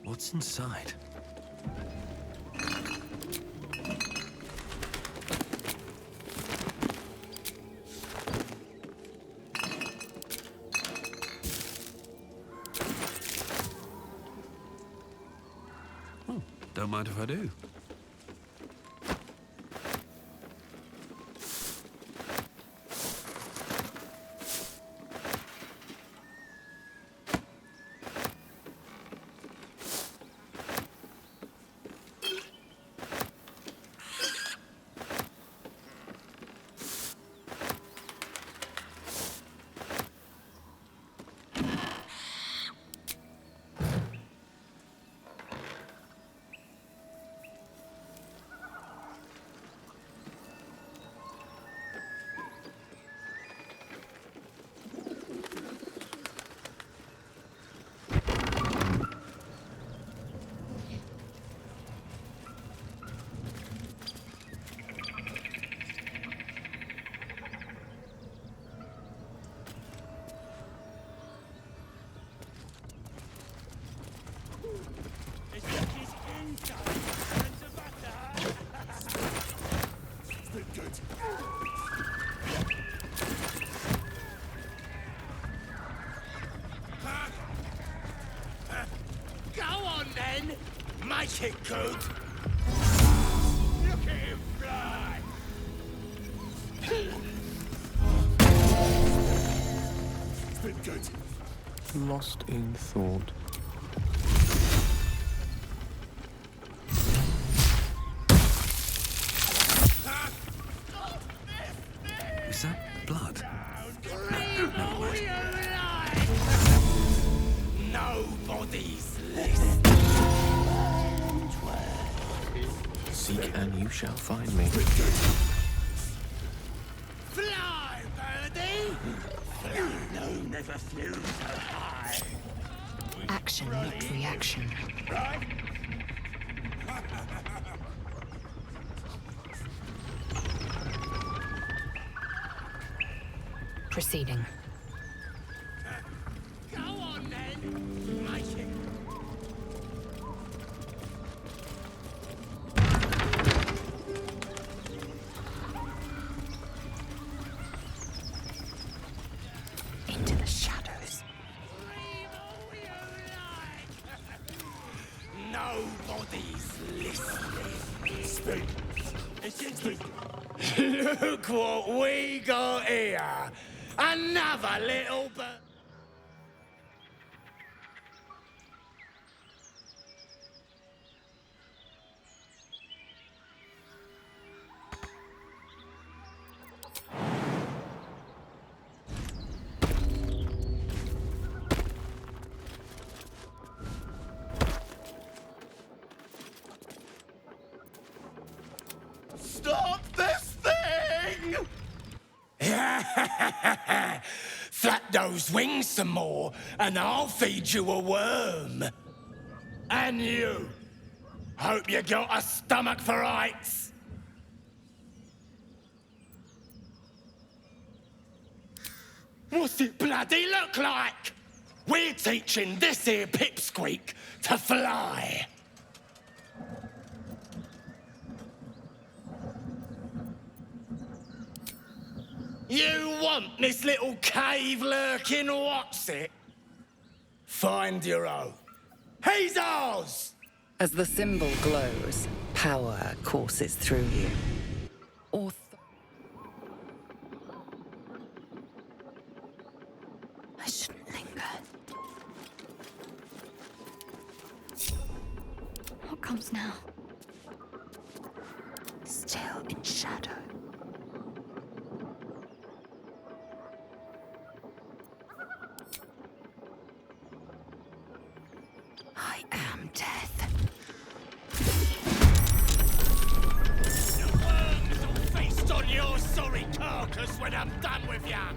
What's inside? Don't mind if I do. it good? Look at him fly! It's been good. Lost in thought. Is that blood? Nobody's listening. Seek and you shall find me. Fly, birdie! No, never flew so high. Action, not reaction. Right? Proceeding. Go on then. Make it. Into the shadows. Nobody's listening. Speak. Look what we got here. Another little bird. Stop this thing! Flap those wings some more, and I'll feed you a worm. And you. Hope you got a stomach for heights. What's it bloody look like? We're teaching this here pipsqueak to fly. You want this little cave lurking what's it? Find your own. He's ours! As the symbol glows, power courses through you. I shouldn't linger. What comes now? Still in shadow. I am death. The worms will feast on your sorry carcass when I'm done with ya.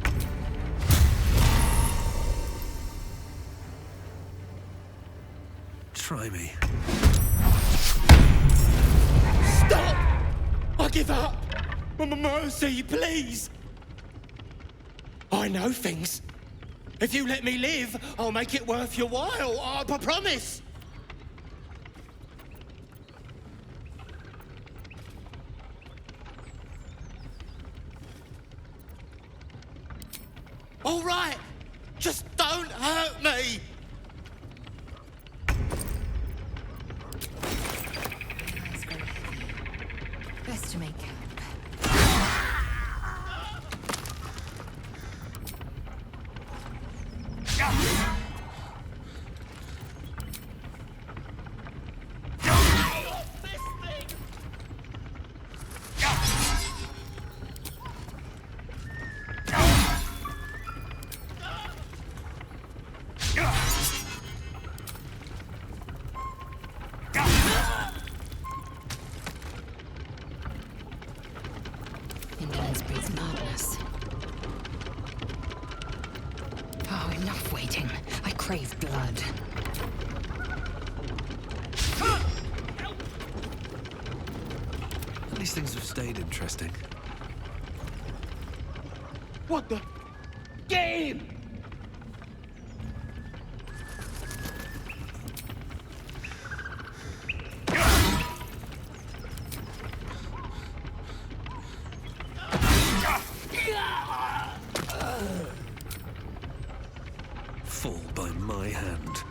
Try me. Stop! I give up. Mercy, please. I know things. If you let me live, I'll make it worth your while. I promise. All right. Just don't hurt me. Best to make camp. Indolence breeds madness. Oh, enough waiting. I crave blood. At least things have stayed interesting. What the? Game! Fall by my hand.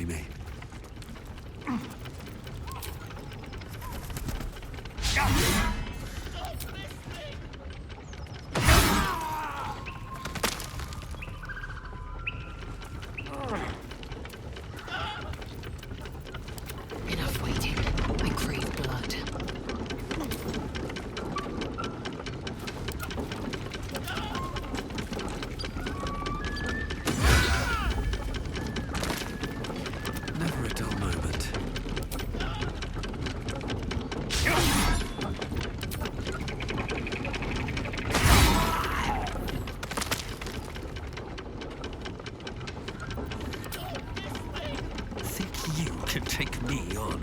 worry me. Enough waiting. I crave blood. Never a dull moment. Think you can take me on?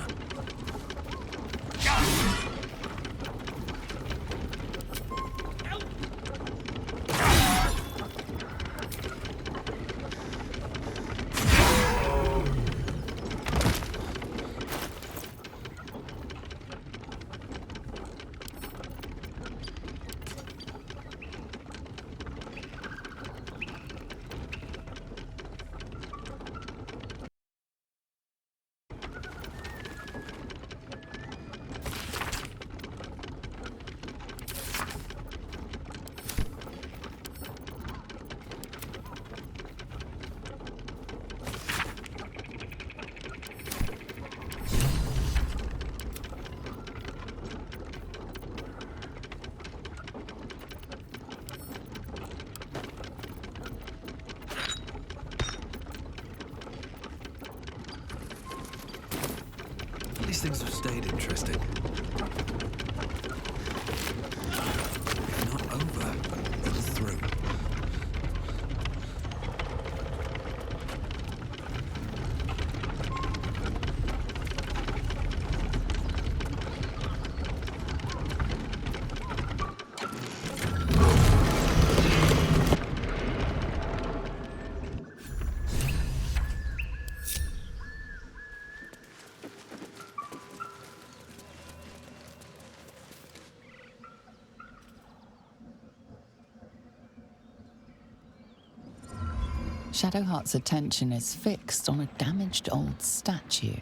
These things have stayed interesting. If not over, then through. Shadowheart's attention is fixed on a damaged old statue.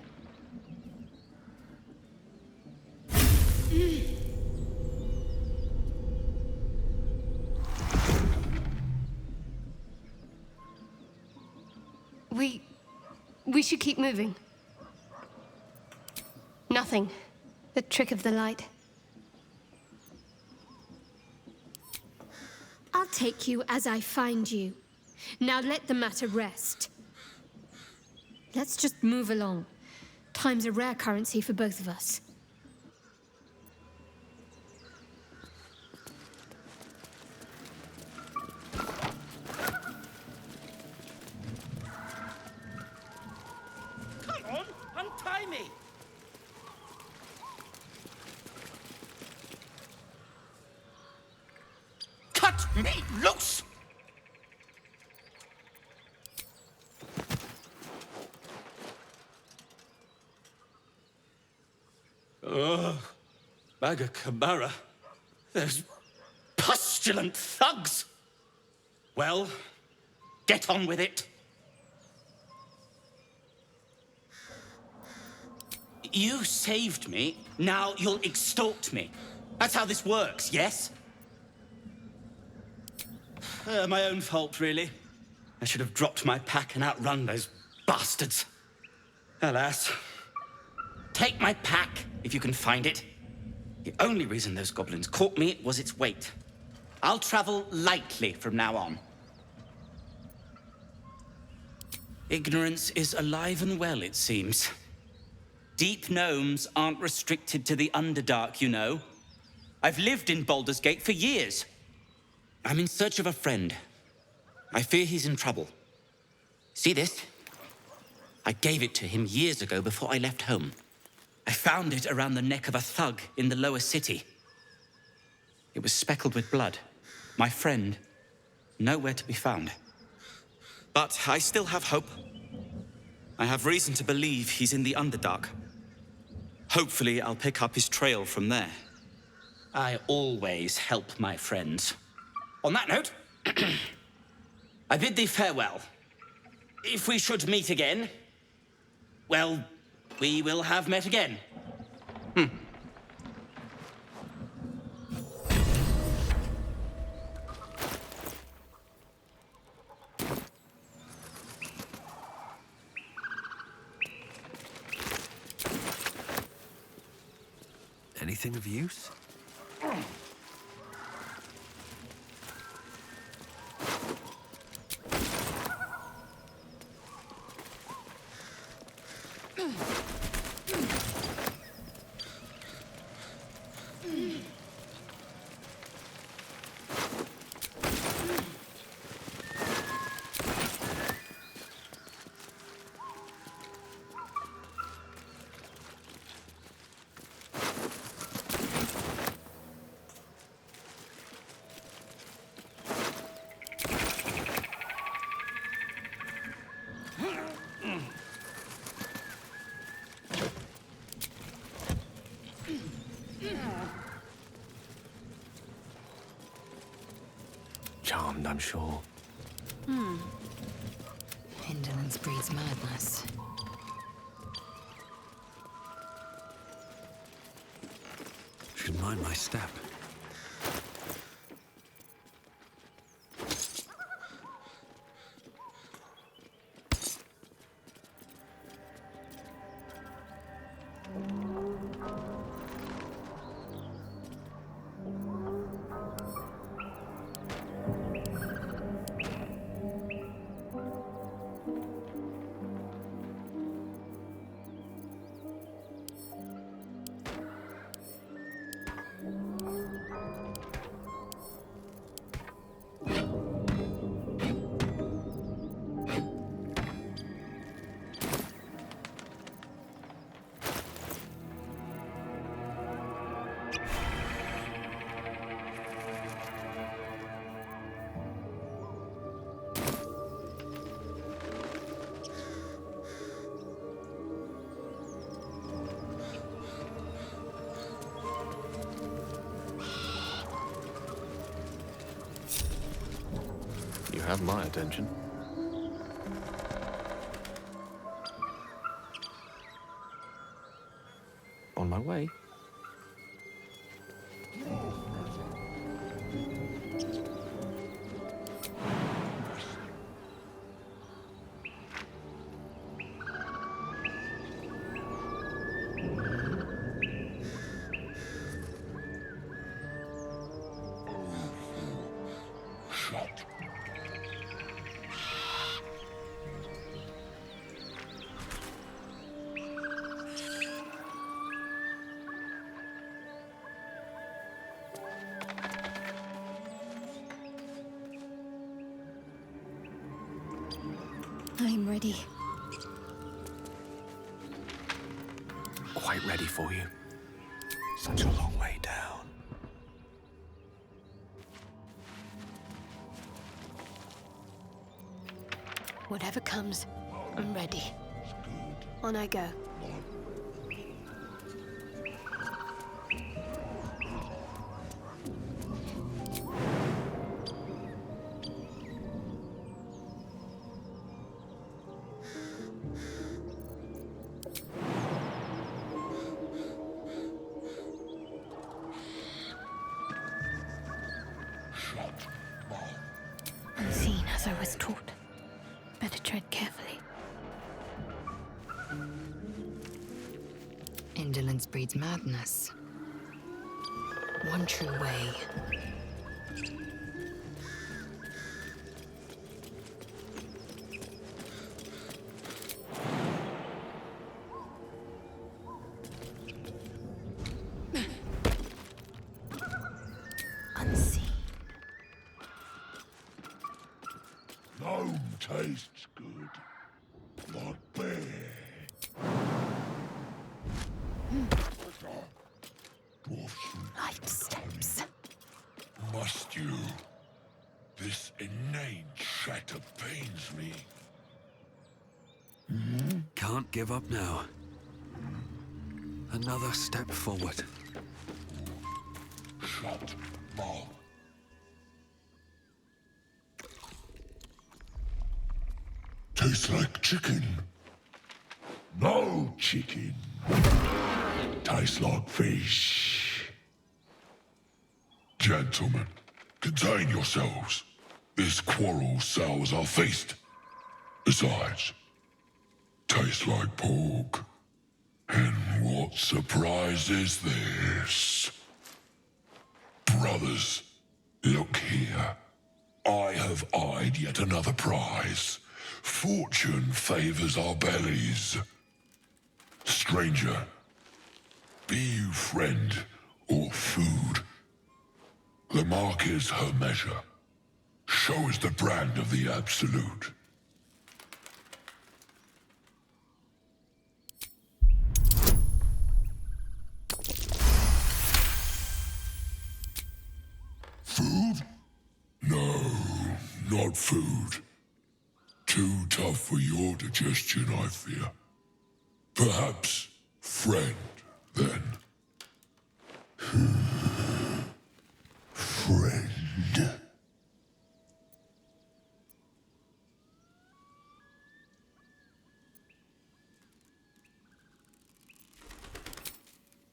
We should keep moving. Nothing. The trick of the light. I'll take you as I find you. Now let the matter rest. Let's just move along. Time's a rare currency for both of us. Come on, untie me! Cut me loose! Ugh, Baga Kamara. Those pustulant thugs! Well, get on with it. You saved me, now you'll extort me. That's how this works, yes? My own fault, really. I should have dropped my pack and outrun those bastards. Alas. Take my pack, if you can find it. The only reason those goblins caught me was its weight. I'll travel lightly from now on. Ignorance is alive and well, it seems. Deep gnomes aren't restricted to the Underdark, you know. I've lived in Baldur's Gate for years. I'm in search of a friend. I fear he's in trouble. See this? I gave it to him years ago before I left home. I found it around the neck of a thug in the lower city. It was speckled with blood. My friend, nowhere to be found. But I still have hope. I have reason to believe he's in the Underdark. Hopefully, I'll pick up his trail from there. I always help my friends. On that note, I bid thee farewell. If we should meet again, well, we will have met again. Anything of use? Charmed, I'm sure. Indolence breeds madness. Should mind my step. You have my attention. On my way. I'm ready. Quite ready for you. Such a long way down. Whatever comes, I'm ready. On I go. Unseen as I was taught. Better tread carefully. Indolence breeds madness. One true way. Unseen. Gnome tastes good. Not bad. Light steps. Must you? This inane chatter pains me. Can't give up now. Another step forward. Shut mouth. Tastes like chicken. No chicken. Tastes like fish. Gentlemen, contain yourselves. This quarrel sours our feast. Besides, tastes like pork. And what surprise is this? Brothers, look here. I have eyed yet another prize. Fortune favors our bellies. Stranger, be you friend or food. The mark is her measure. Show us the brand of the absolute. Food? No, not food. Too tough for your digestion, I fear. Perhaps friend, then. Friend.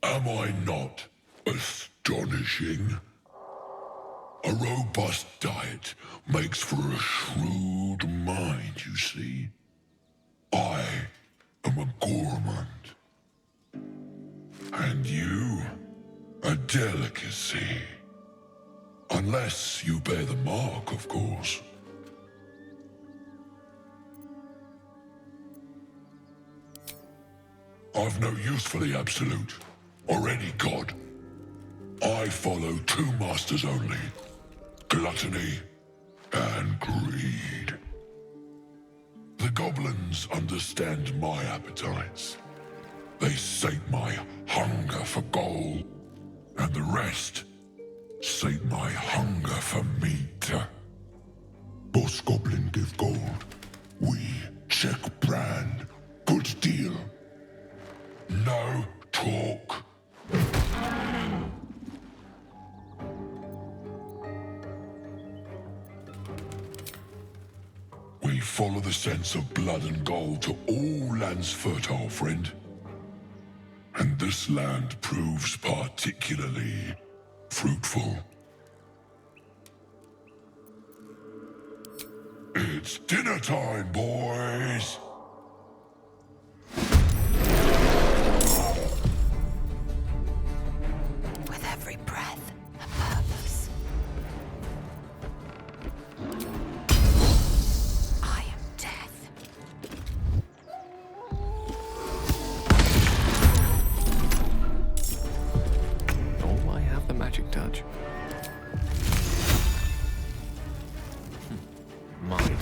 Am I not astonishing? A robust diet makes for a shrewd mind, you see. I am a gourmand. And you, a delicacy. Unless you bear the mark, of course. I've no use for the absolute, or any god. I follow two masters only. Gluttony and greed. The goblins understand my appetites. They sate my hunger for gold, and the rest sate my hunger for meat. Boss goblin give gold. We check brand. Good deal. No talk. We follow the sense of blood and gold to all lands fertile, friend. And this land proves particularly fruitful. It's dinner time, boys! With every breath, a purpose. I am death. Oh, I have the magic touch. My turn.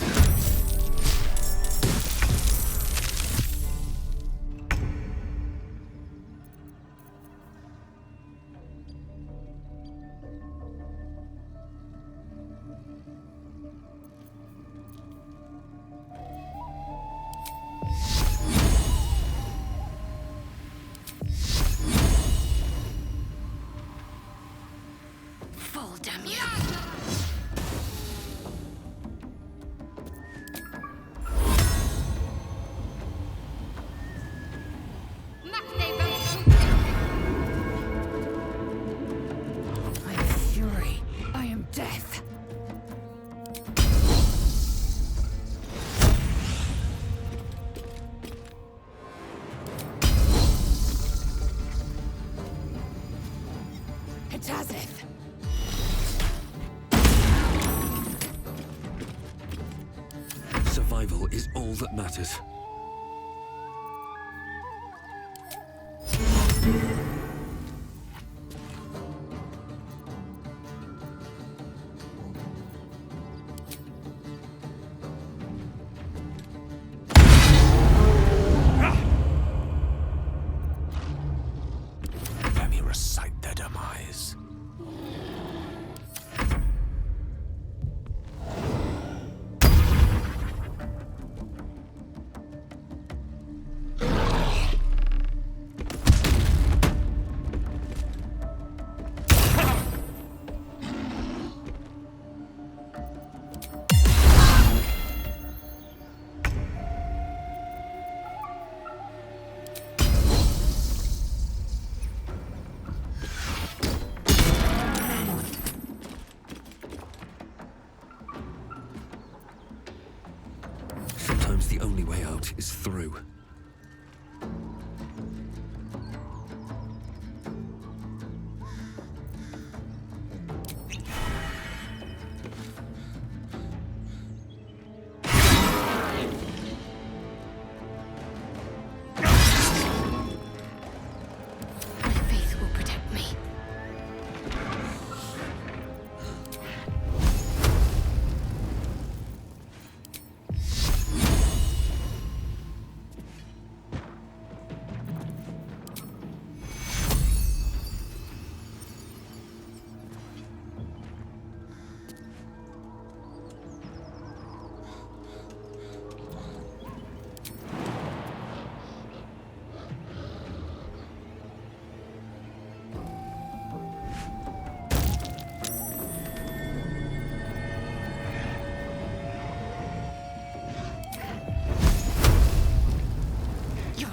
Fall, damn you. I am fury. I am death. Hitazeth. Survival is all that matters. Let me recite their demise. Sometimes the only way out is through.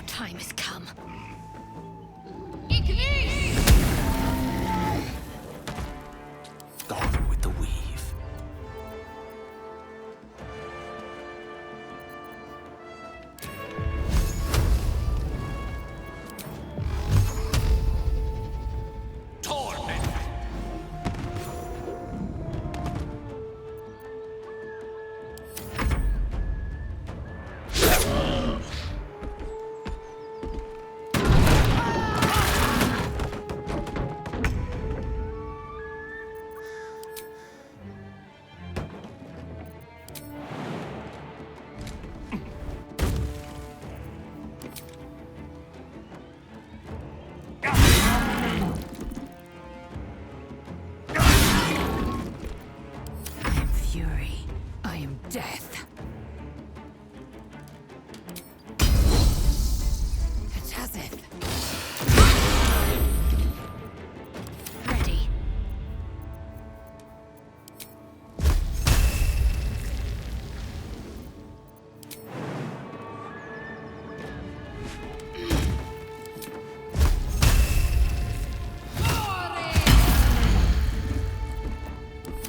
Time has come. Gone with the weave. Death. Hatazeth. Ready.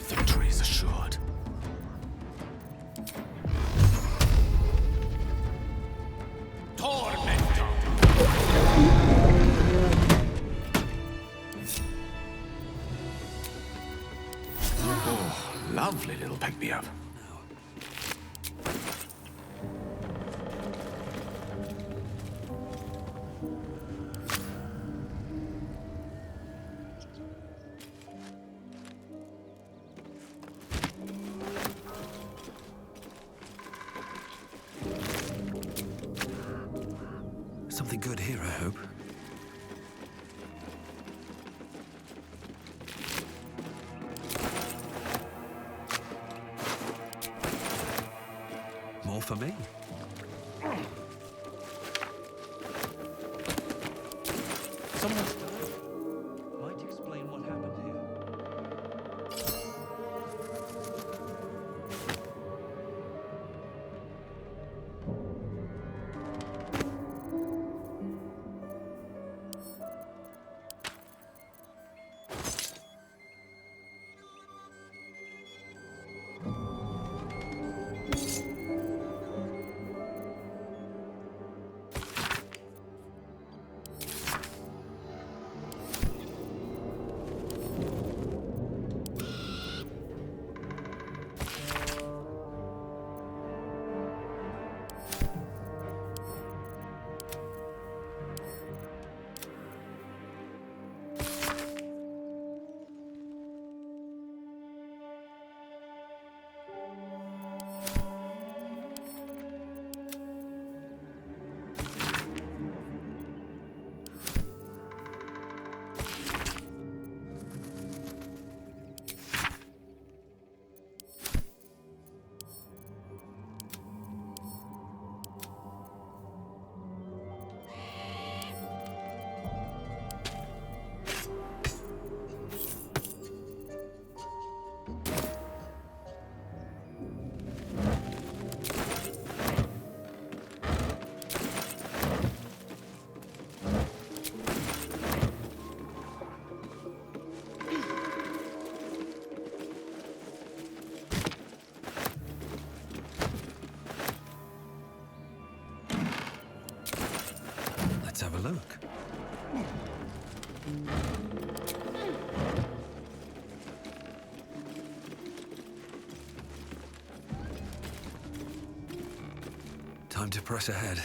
Victory is assured. Lovely little pick-me-up. Something good here, I hope. More for me. Someone's died. Might explain what happened here. a look. Time to press ahead.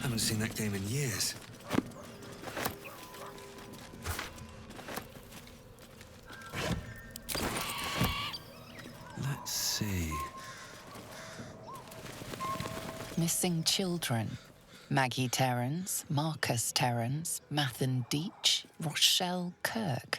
Haven't seen that game in years. Let's see. Missing children. Maggie Terrans, Marcus Terrans, Mathan Deach, Rochelle Kirk.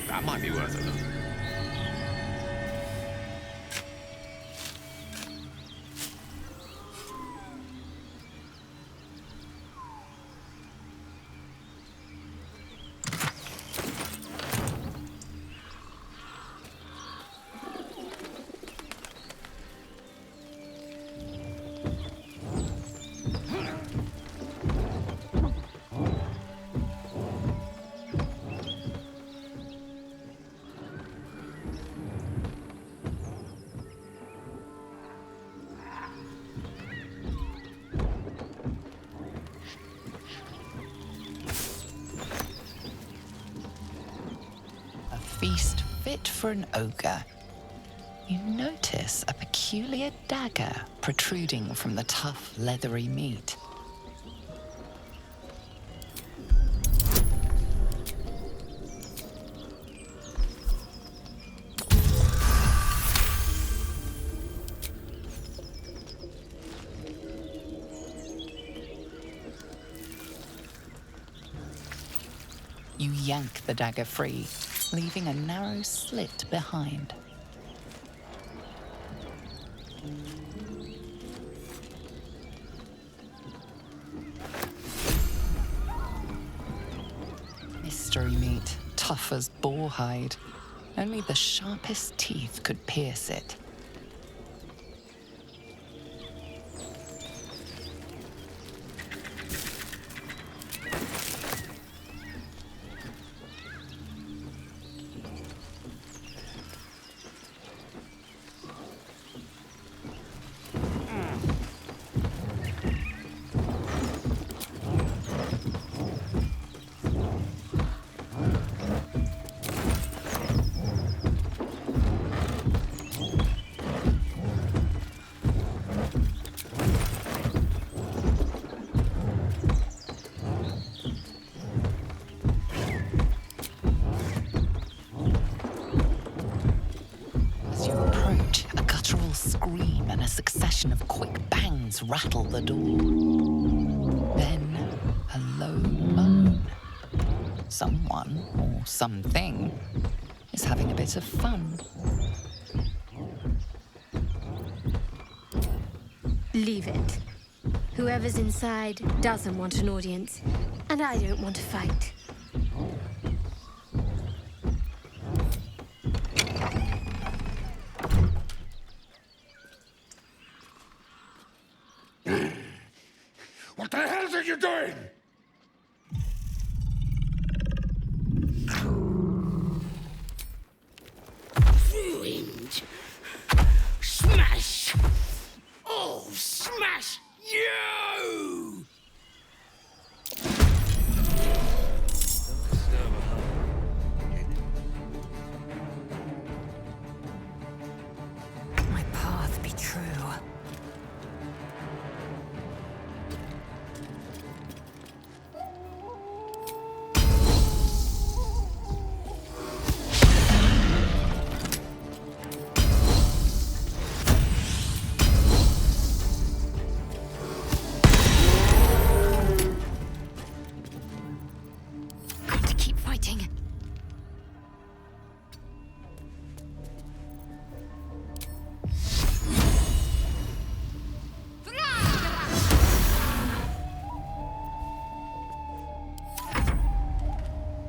That might be worth a look. Feast fit for an ogre. You notice a peculiar dagger protruding from the tough, leathery meat. You yank the dagger free, leaving a narrow slit behind. Mystery meat, tough as boar hide. Only the sharpest teeth could pierce it. Scream and a succession of quick bangs rattle the door. Then, a low moan. Someone, or something, is having a bit of fun. Leave it. Whoever's inside doesn't want an audience, and I don't want to fight. What the hell are you doing? Ruined. Smash. Oh, smash you! My path be true.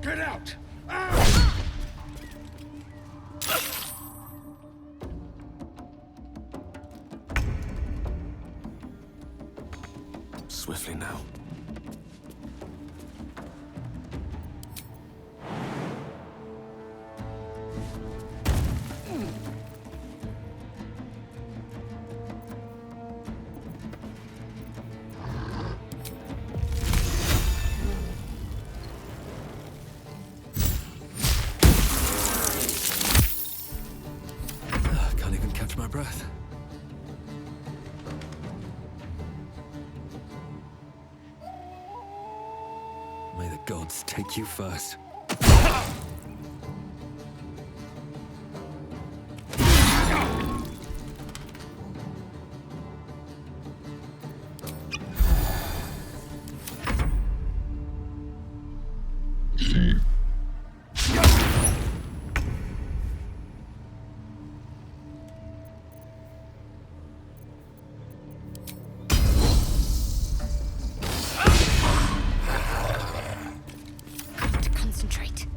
Get out! Swiftly now. Can't even catch my breath. May the gods take you first. Concentrate.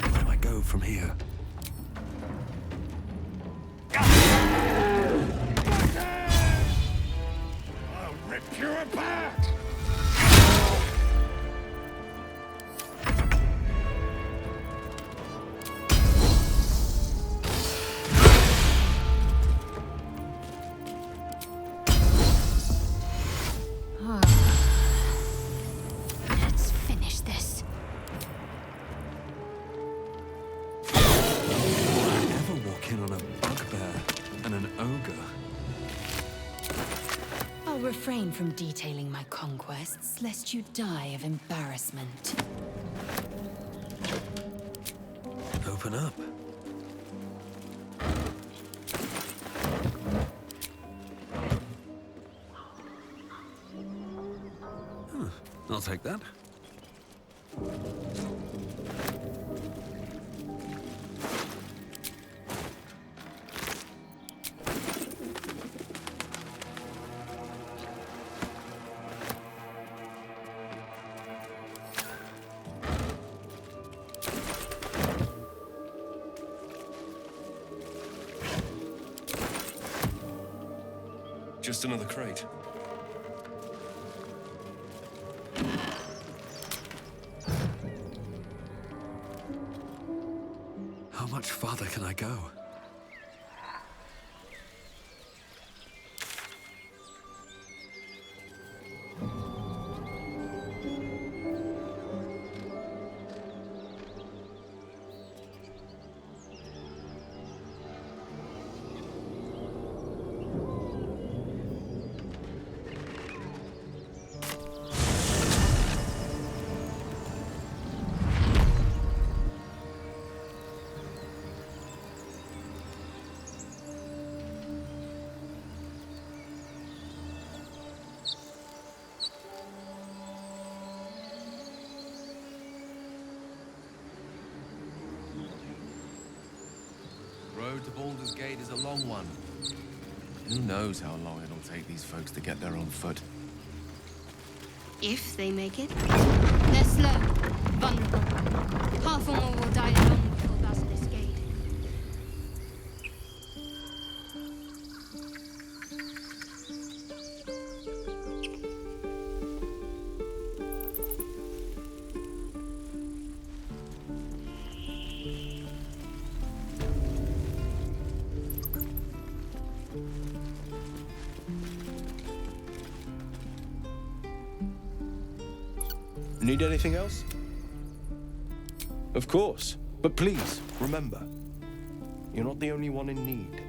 Where do I go from here? I'll rip you apart! Let's finish this. refrain from detailing my conquests, lest you die of embarrassment. Open up. I'll take that. Just another crate. How much farther can I go? Road to Baldur's Gate is a long one. Who knows how long it'll take these folks to get there on foot. If they make it. They're slow, vulnerable. Half or more will die long before Basilisk Gate. Need anything else? Of course. But please, remember, you're not the only one in need.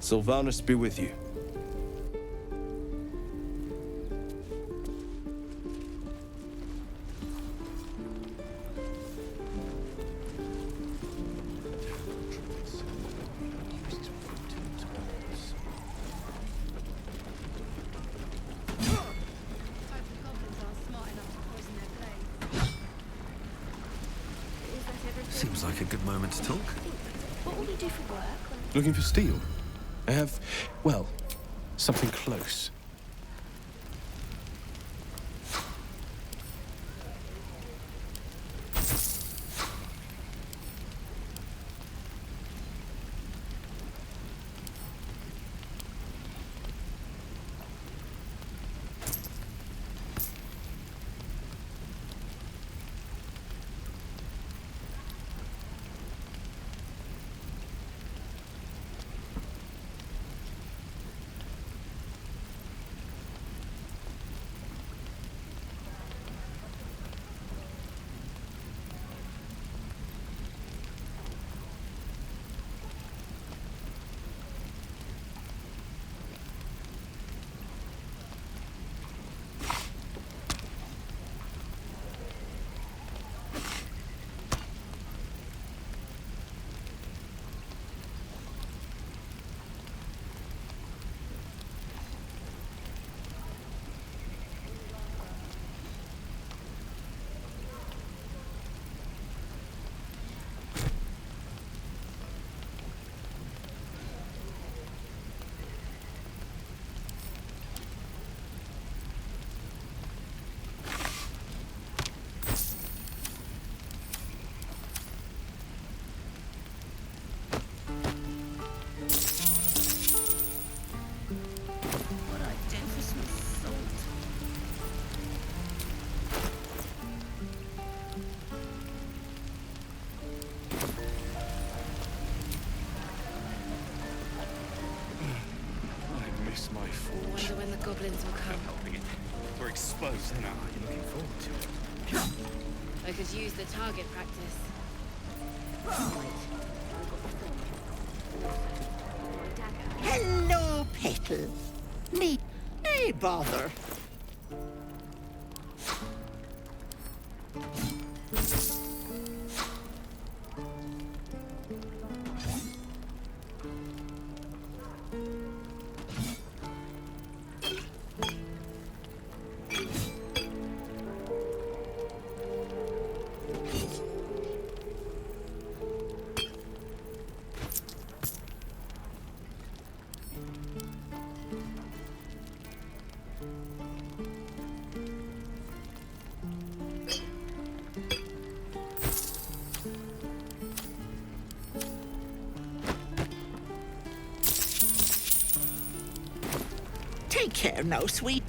Sylvanus be with you. Seems like a good moment to talk. What will you do for work? Looking for steel? I have, well, something close. My forge. Wonder when the goblins will come. We're exposed now. Are you looking forward to it? I could use the target practice. Hello, Petal. Me, hey, bother. Take care now, sweet.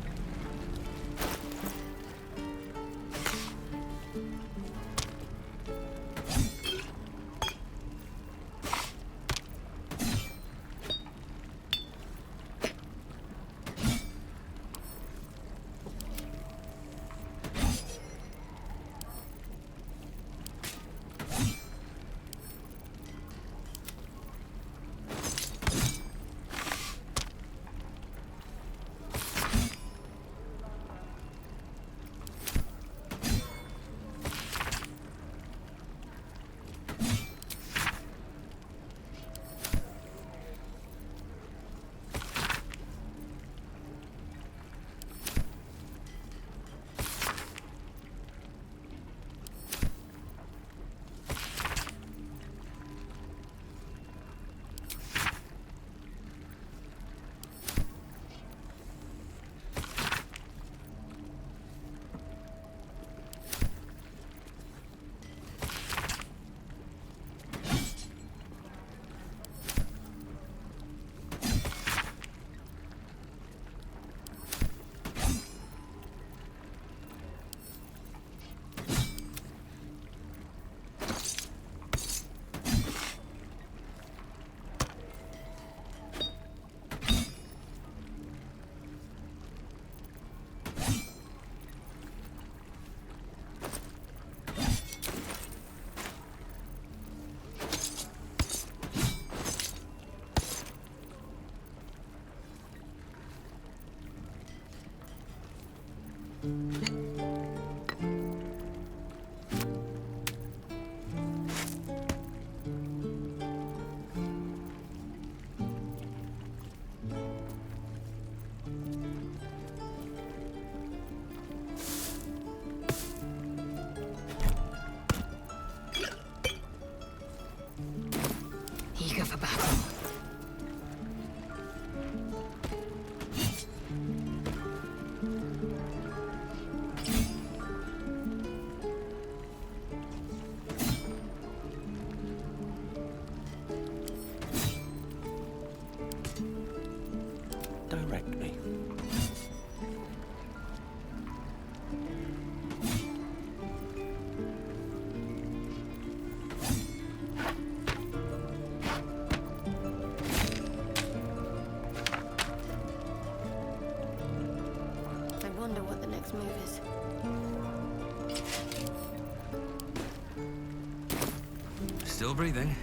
Still breathing,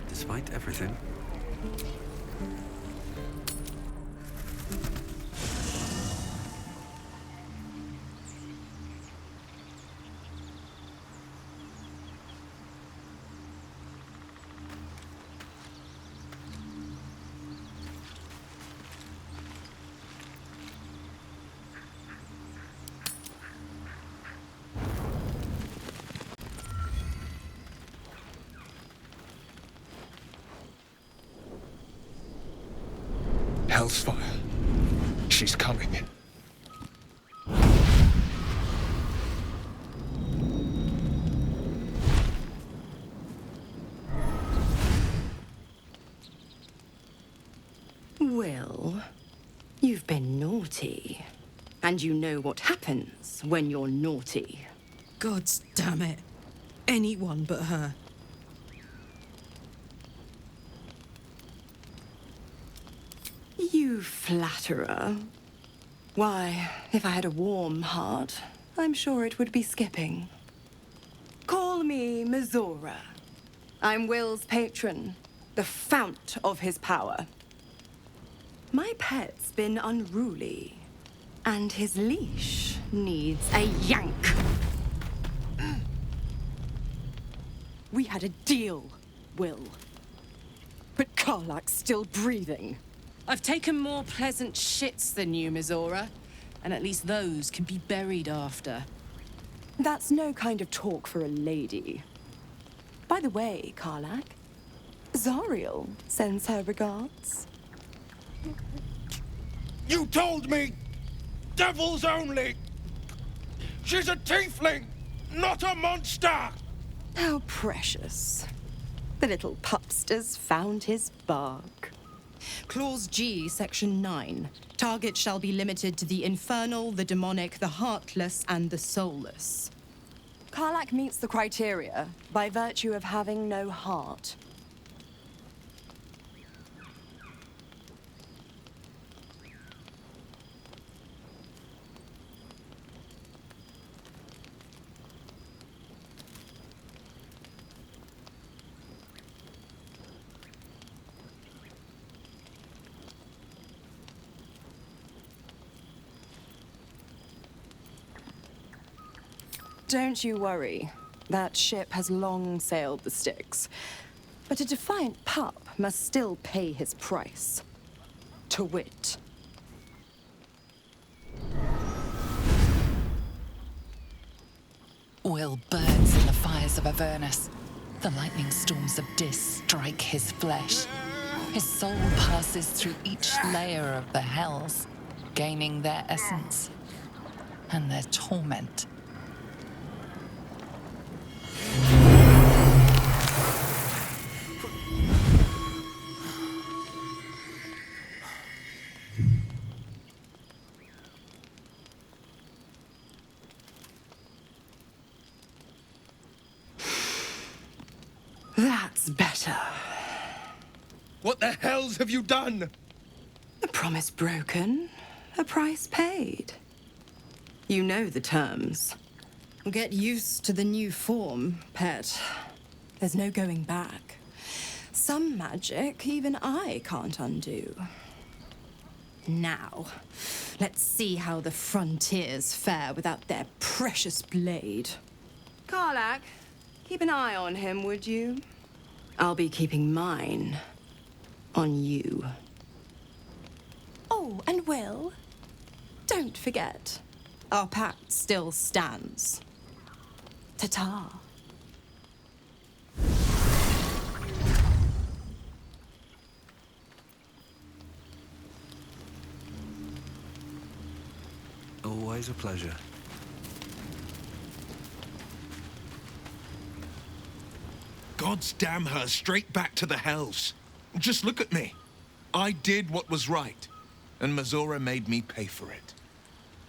despite everything. Hell's fire. She's coming. Will, you've been naughty. And you know what happens when you're naughty. Gods damn it. Anyone but her. You flatterer. Why, if I had a warm heart, I'm sure it would be skipping. Call me Mizora. I'm Will's patron, the fount of his power. My pet's been unruly, and his leash needs a yank. We had a deal, Will. But Karlak's still breathing. I've taken more pleasant shits than you, Mizora. And at least those can be buried after. That's no kind of talk for a lady. By the way, Karlak, Zariel sends her regards. You told me! Devils only! She's a tiefling, not a monster! How precious. The little pupster's found his bark. Clause G, Section 9. Target shall be limited to the infernal, the demonic, the heartless, and the soulless. Karlak meets the criteria by virtue of having no heart. Don't you worry. That ship has long sailed the Styx. But a defiant pup must still pay his price. To wit. Will burns in the fires of Avernus. The lightning storms of Dis strike his flesh. His soul passes through each layer of the hells, gaining their essence and their torment. That's better. What the hells have you done? A promise broken, a price paid. You know the terms. Get used to the new form, pet. There's no going back. Some magic even I can't undo. Now, let's see how the frontiers fare without their precious blade. Karlak, keep an eye on him, would you? I'll be keeping mine on you. Oh, and Will, don't forget, our pact still stands. Ta-ta. Always a pleasure. God's damn her, straight back to the hells. Just look at me. I did what was right, and Mizora made me pay for it.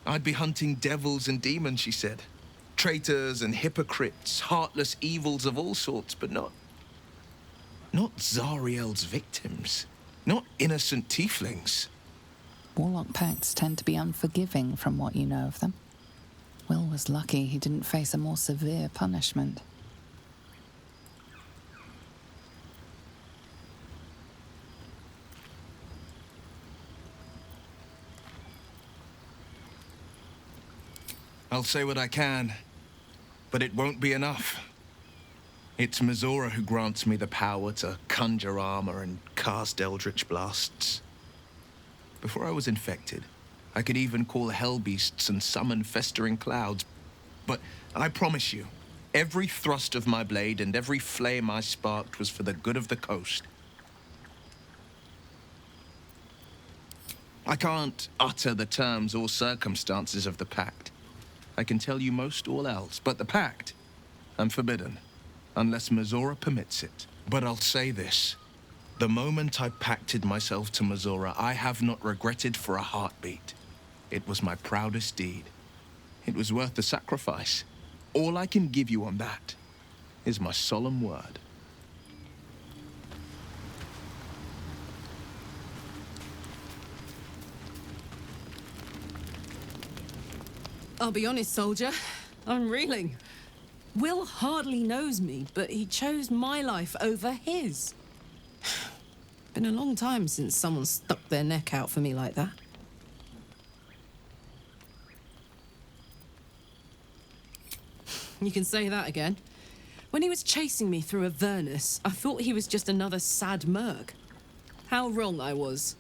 I'd be hunting devils and demons, she said. Traitors and hypocrites, heartless evils of all sorts, but not Zariel's victims. Not innocent tieflings. Warlock pacts tend to be unforgiving from what you know of them. Will was lucky he didn't face a more severe punishment. I'll say what I can, but it won't be enough. It's Mizora who grants me the power to conjure armor and cast eldritch blasts. Before I was infected, I could even call hell beasts and summon festering clouds. But I promise you, every thrust of my blade and every flame I sparked was for the good of the coast. I can't utter the terms or circumstances of the pact. I can tell you most all else, but the pact, I'm forbidden, unless Mizora permits it. But I'll say this. The moment I pacted myself to Mizora, I have not regretted for a heartbeat. It was my proudest deed. It was worth the sacrifice. All I can give you on that is my solemn word. I'll be honest, soldier. I'm reeling. Will hardly knows me, but he chose my life over his. Been a long time since someone stuck their neck out for me like that. You can say that again. When he was chasing me through Avernus, I thought he was just another sad merc. How wrong I was.